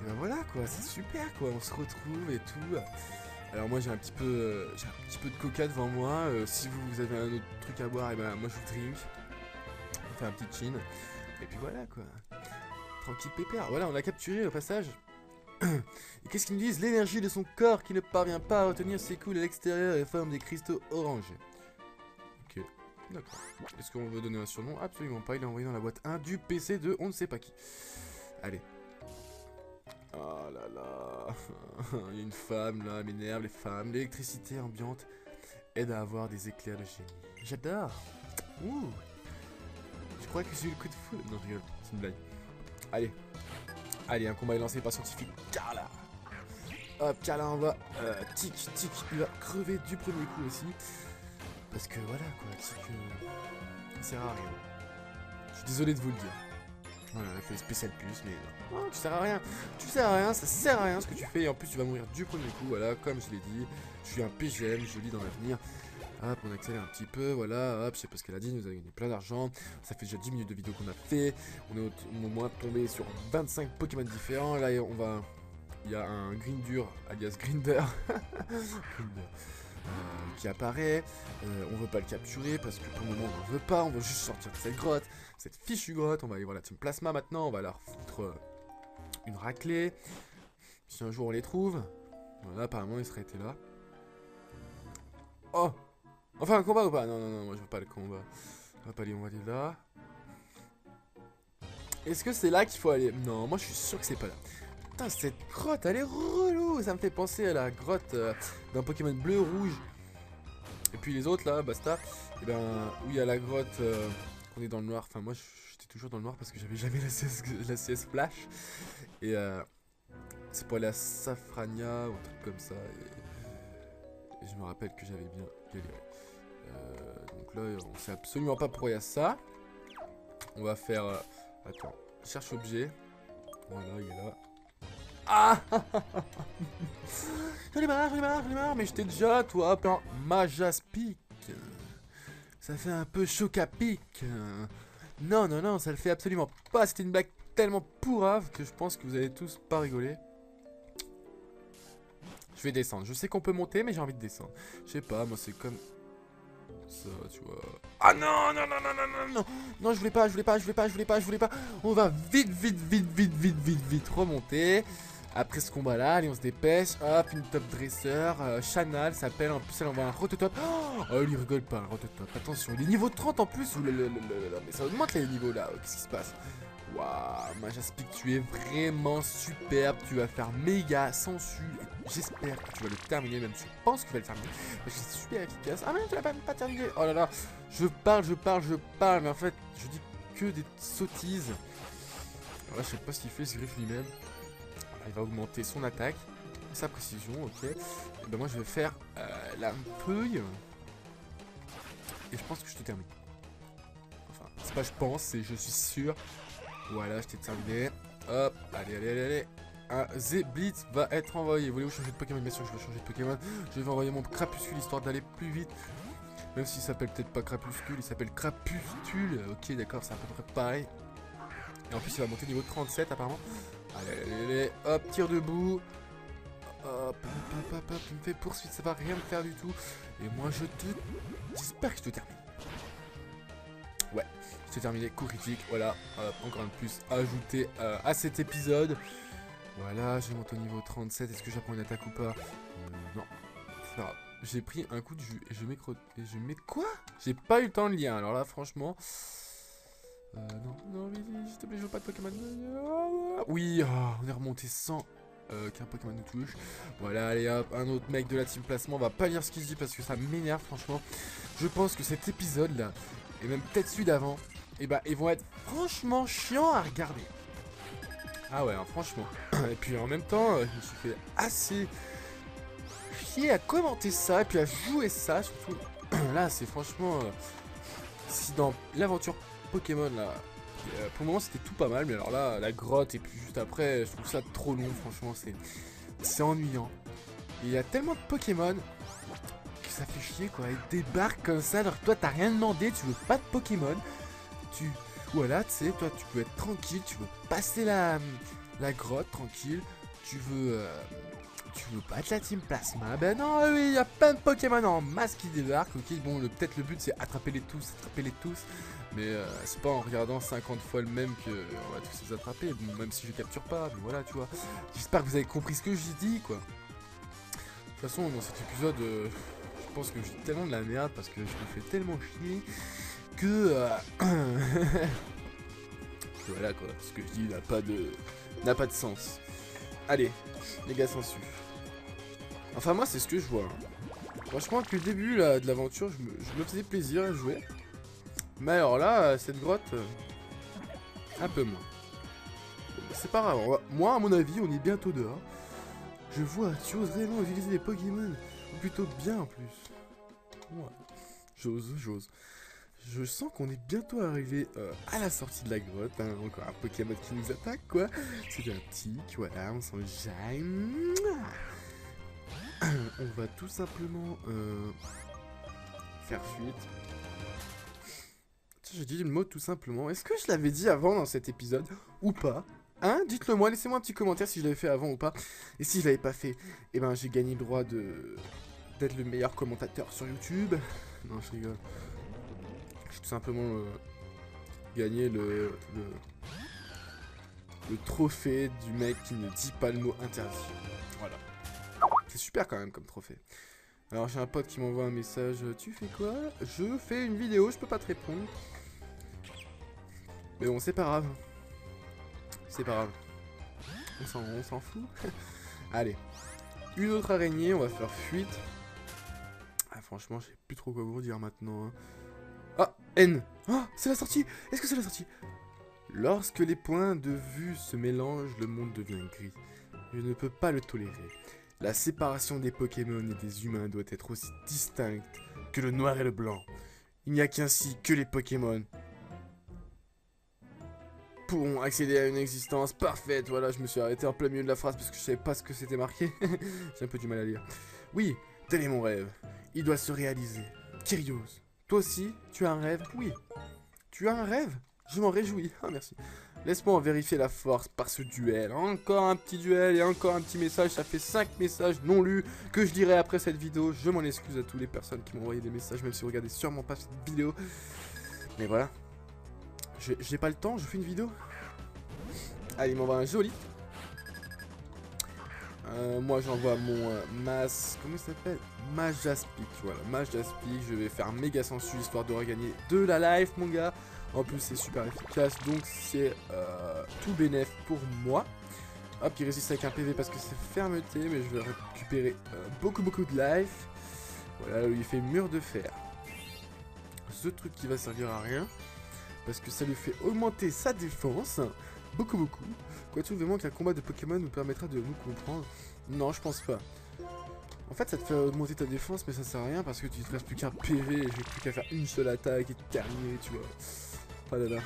ben voilà quoi, c'est super quoi, on se retrouve et tout. Alors moi j'ai un petit peu de coca devant moi. Si vous avez un autre truc à boire, et ben moi je vous drink. On fait un petit chin. Et puis voilà quoi. Tranquille pépère. Voilà, on l'a capturé au passage. Et qu'est-ce qu'ils nous disent? L'énergie de son corps qui ne parvient pas à retenir s'écoule à l'extérieur et forme des cristaux orangés. Ok, d'accord. Est-ce qu'on veut donner un surnom? Absolument pas, il est envoyé dans la boîte 1 du PC de on ne sait pas qui. Allez. Oh là là. Il y a une femme là, elle m'énerve les femmes. L'électricité ambiante aide à avoir des éclairs de génie. J'adore. Ouh. crois que j'ai eu le coup de foudre. Non, je rigole, c'est une blague. Allez. Allez, un combat est lancé par scientifique Carla. Hop, Carla on va. Tic, tic, il va crever du premier coup aussi. Parce que voilà quoi, Tic, il sert à rien. Je suis désolé de vous le dire. Voilà, il fait spécial plus, mais non, tu sers à rien. Tu sers à rien, ça sert à rien ce que tu fais. Et en plus, tu vas mourir du premier coup. Voilà, comme je l'ai dit, je suis un PGM, je lis dans l'avenir. Hop, on accélère un petit peu, voilà, hop, je sais pas ce qu'elle a dit, nous a gagné plein d'argent. Ça fait déjà 10 minutes de vidéo qu'on a fait. On est au moins tombé sur 25 Pokémon différents. Là, on va... Il y a un Grindur, alias Grinder, qui apparaît. On veut pas le capturer parce que pour le moment, on veut pas. On veut juste sortir de cette grotte, cette fichue grotte. On va aller voir la Team Plasma maintenant. On va leur foutre une raclée. Si un jour on les trouve. Voilà, apparemment, ils seraient été là. Oh! Enfin, un combat ou pas? Non, non, non, moi je veux pas le combat. On va aller là. Est-ce que c'est là qu'il faut aller? Non, moi je suis sûr que c'est pas là. Putain, cette grotte, elle est relou. Ça me fait penser à la grotte d'un Pokémon bleu, rouge. Et puis les autres là, basta. Et ben, où il y a la grotte, on est dans le noir. Enfin, moi j'étais toujours dans le noir parce que j'avais jamais la CS Flash. Et c'est pour aller à Safrania ou un truc comme ça. Et je me rappelle que j'avais bien galéré. Donc là, on sait absolument pas pourquoi il y a ça. On va faire... attends, cherche objet. Voilà, il est là. Ah! J'en ai marre, mais j'étais déjà, toi, plein Majaspic. Ça fait un peu choc à pic. Non, non, non, ça le fait absolument pas. C'était une blague tellement pourrave que je pense que vous allez tous pas rigoler. Je vais descendre. Je sais qu'on peut monter, mais j'ai envie de descendre. Je sais pas, moi c'est comme... ça, tu vois. Ah non, non, non, non, non, non, non. Non, je voulais pas. On va vite remonter. Après ce combat là, allez, on se dépêche. Hop, une top dresseur. Chanel s'appelle. En plus, elle envoie un rototop. Oh, il rigole pas, un rototop. Attention, il est niveau 30 en plus. Mais ça augmente les niveaux là. Qu'est-ce qui se passe? Waouh, Majaspic, tu es vraiment superbe. Tu vas faire méga sensu. J'espère que tu vas le terminer, même je pense que tu vas le terminer. Parce que c'est super efficace. Ah mais non, tu l'as pas terminé. Oh là là, je parle. Mais en fait, je dis que des sottises. Alors là, je sais pas ce qu'il fait, ce griffe lui-même. Il va augmenter son attaque, sa précision, ok. Et ben moi, je vais faire la feuille. Et je pense que je te termine. Enfin, c'est pas je pense, c'est je suis sûr. Voilà, je t'ai terminé. Hop, allez. Un Z-Blitz va être envoyé. Voulez-vous changer de Pokémon? Bien sûr, je vais changer de Pokémon. Je vais envoyer mon Crapuscule histoire d'aller plus vite. Même s'il s'appelle peut-être pas Crapuscule, il s'appelle Crapustule. Ok, d'accord, c'est à peu près pareil. Et en plus, il va monter niveau 37 apparemment. Allez, hop, tire debout. Hop, il me fait poursuite, ça va rien me faire du tout. Et moi, j'espère que je te termine. Ouais, je t'ai terminé, coup critique, voilà, encore un de plus ajouté à cet épisode. Voilà, je monte au niveau 37, est-ce que j'apprends une attaque ou pas? Non, c'est pas grave. J'ai pris un coup de jus et je mets quoi? J'ai pas eu le temps de lire, alors là franchement... non, s'il te plaît, je veux pas de Pokémon. Oui, on est remonté sans qu'un Pokémon nous touche. Voilà, allez hop, un autre mec de la team placement. On va pas lire ce qu'il se dit parce que ça m'énerve franchement. Je pense que cet épisode là, et même peut-être celui d'avant, et bah ils vont être franchement chiants à regarder. Ah ouais, hein, franchement. Et puis en même temps, je me suis fait assez chier à commenter ça et puis à jouer ça. Surtout là, c'est franchement... si dans l'aventure Pokémon là, pour le moment c'était tout pas mal, mais alors là, la grotte et puis juste après, je trouve ça trop long, franchement, c'est ennuyant. Et il y a tellement de Pokémon que ça fait chier quoi, ils débarquent comme ça, alors toi t'as rien demandé, tu veux pas de Pokémon, voilà, tu sais, toi tu peux être tranquille, tu veux passer la grotte tranquille, tu veux pas être la team Plasma. Ben non, oui, il y a plein de Pokémon en masse qui débarquent. Ok, bon, peut-être le but c'est attraper les tous. Mais c'est pas en regardant 50 fois le même que on va tous les attraper. Bon, même si je capture pas, mais voilà, tu vois. J'espère que vous avez compris ce que j'ai dit, quoi. De toute façon, dans cet épisode, je pense que je dis tellement de la merde parce que je me fais tellement chier que voilà quoi. Ce que je dis n'a pas de sens. Allez, les gars s'en suivent. Enfin moi c'est ce que je vois. Franchement depuis le début là, de l'aventure je me faisais plaisir à jouer. Mais alors là, cette grotte, un peu moins. C'est pas grave, moi à mon avis, on est bientôt dehors. Je vois, tu oses réellement utiliser les Pokémon, ou plutôt bien en plus. Ouais, j'ose. Je sens qu'on est bientôt arrivé à la sortie de la grotte, hein. Encore un Pokémon qui nous attaque, quoi. C'est un tic, voilà, on s'en jaille. On va tout simplement faire fuite. Tiens, j'ai dit le mot tout simplement. Est-ce que je l'avais dit avant dans cet épisode ou pas? Hein? Dites-le moi, laissez-moi un petit commentaire si je l'avais fait avant ou pas. Et si je l'avais pas fait, eh ben j'ai gagné le droit d'être le meilleur commentateur sur YouTube. Non, je rigole. J'ai tout simplement gagné le trophée du mec qui ne dit pas le mot interdit. Voilà. C'est super quand même comme trophée. Alors j'ai un pote qui m'envoie un message. Tu fais quoi? Je fais une vidéo, je peux pas te répondre. Mais bon, c'est pas grave. C'est pas grave. On s'en fout. Allez. Une autre araignée, on va faire fuite. Ah, franchement, je sais plus trop quoi vous dire maintenant. Hein. Ah, N. Ah, c'est la sortie. Est-ce que c'est la sortie? Lorsque les points de vue se mélangent, le monde devient gris. Je ne peux pas le tolérer. La séparation des Pokémon et des humains doit être aussi distincte que le noir et le blanc. Il n'y a qu'ainsi que les Pokémon pourront accéder à une existence parfaite. Voilà, je me suis arrêté en plein milieu de la phrase parce que je savais pas ce que c'était marqué. J'ai un peu du mal à lire. Oui, tel est mon rêve. Il doit se réaliser. Kyrios, toi aussi, tu as un rêve? Oui. Tu as un rêve? Je m'en réjouis. Ah, merci. Laisse-moi en vérifier la force par ce duel. Encore un petit duel et encore un petit message. Ça fait 5 messages non lus que je lirai après cette vidéo. Je m'en excuse à toutes les personnes qui m'ont envoyé des messages, même si vous regardez sûrement pas cette vidéo. Mais voilà. J'ai pas le temps, je fais une vidéo. Allez, il m'envoie un joli. Moi j'envoie mon comment il s'appelle? Majaspic, voilà, Majaspic. Je vais faire méga sensu histoire de regagner de la life, mon gars. En plus c'est super efficace, donc c'est tout bénef pour moi. Hop, il résiste avec un PV parce que c'est fermeté, mais je vais récupérer beaucoup de life. Voilà, il fait mur de fer. Ce truc qui va servir à rien, parce que ça lui fait augmenter sa défense. Beaucoup. Crois-tu vraiment qu'un combat de Pokémon nous permettra de nous comprendre? Non, je pense pas. En fait, ça te fait augmenter ta défense, mais ça sert à rien parce que tu te restes plus qu'un PV et j'ai plus qu'à faire une seule attaque et terminer, tu vois. Oh là là.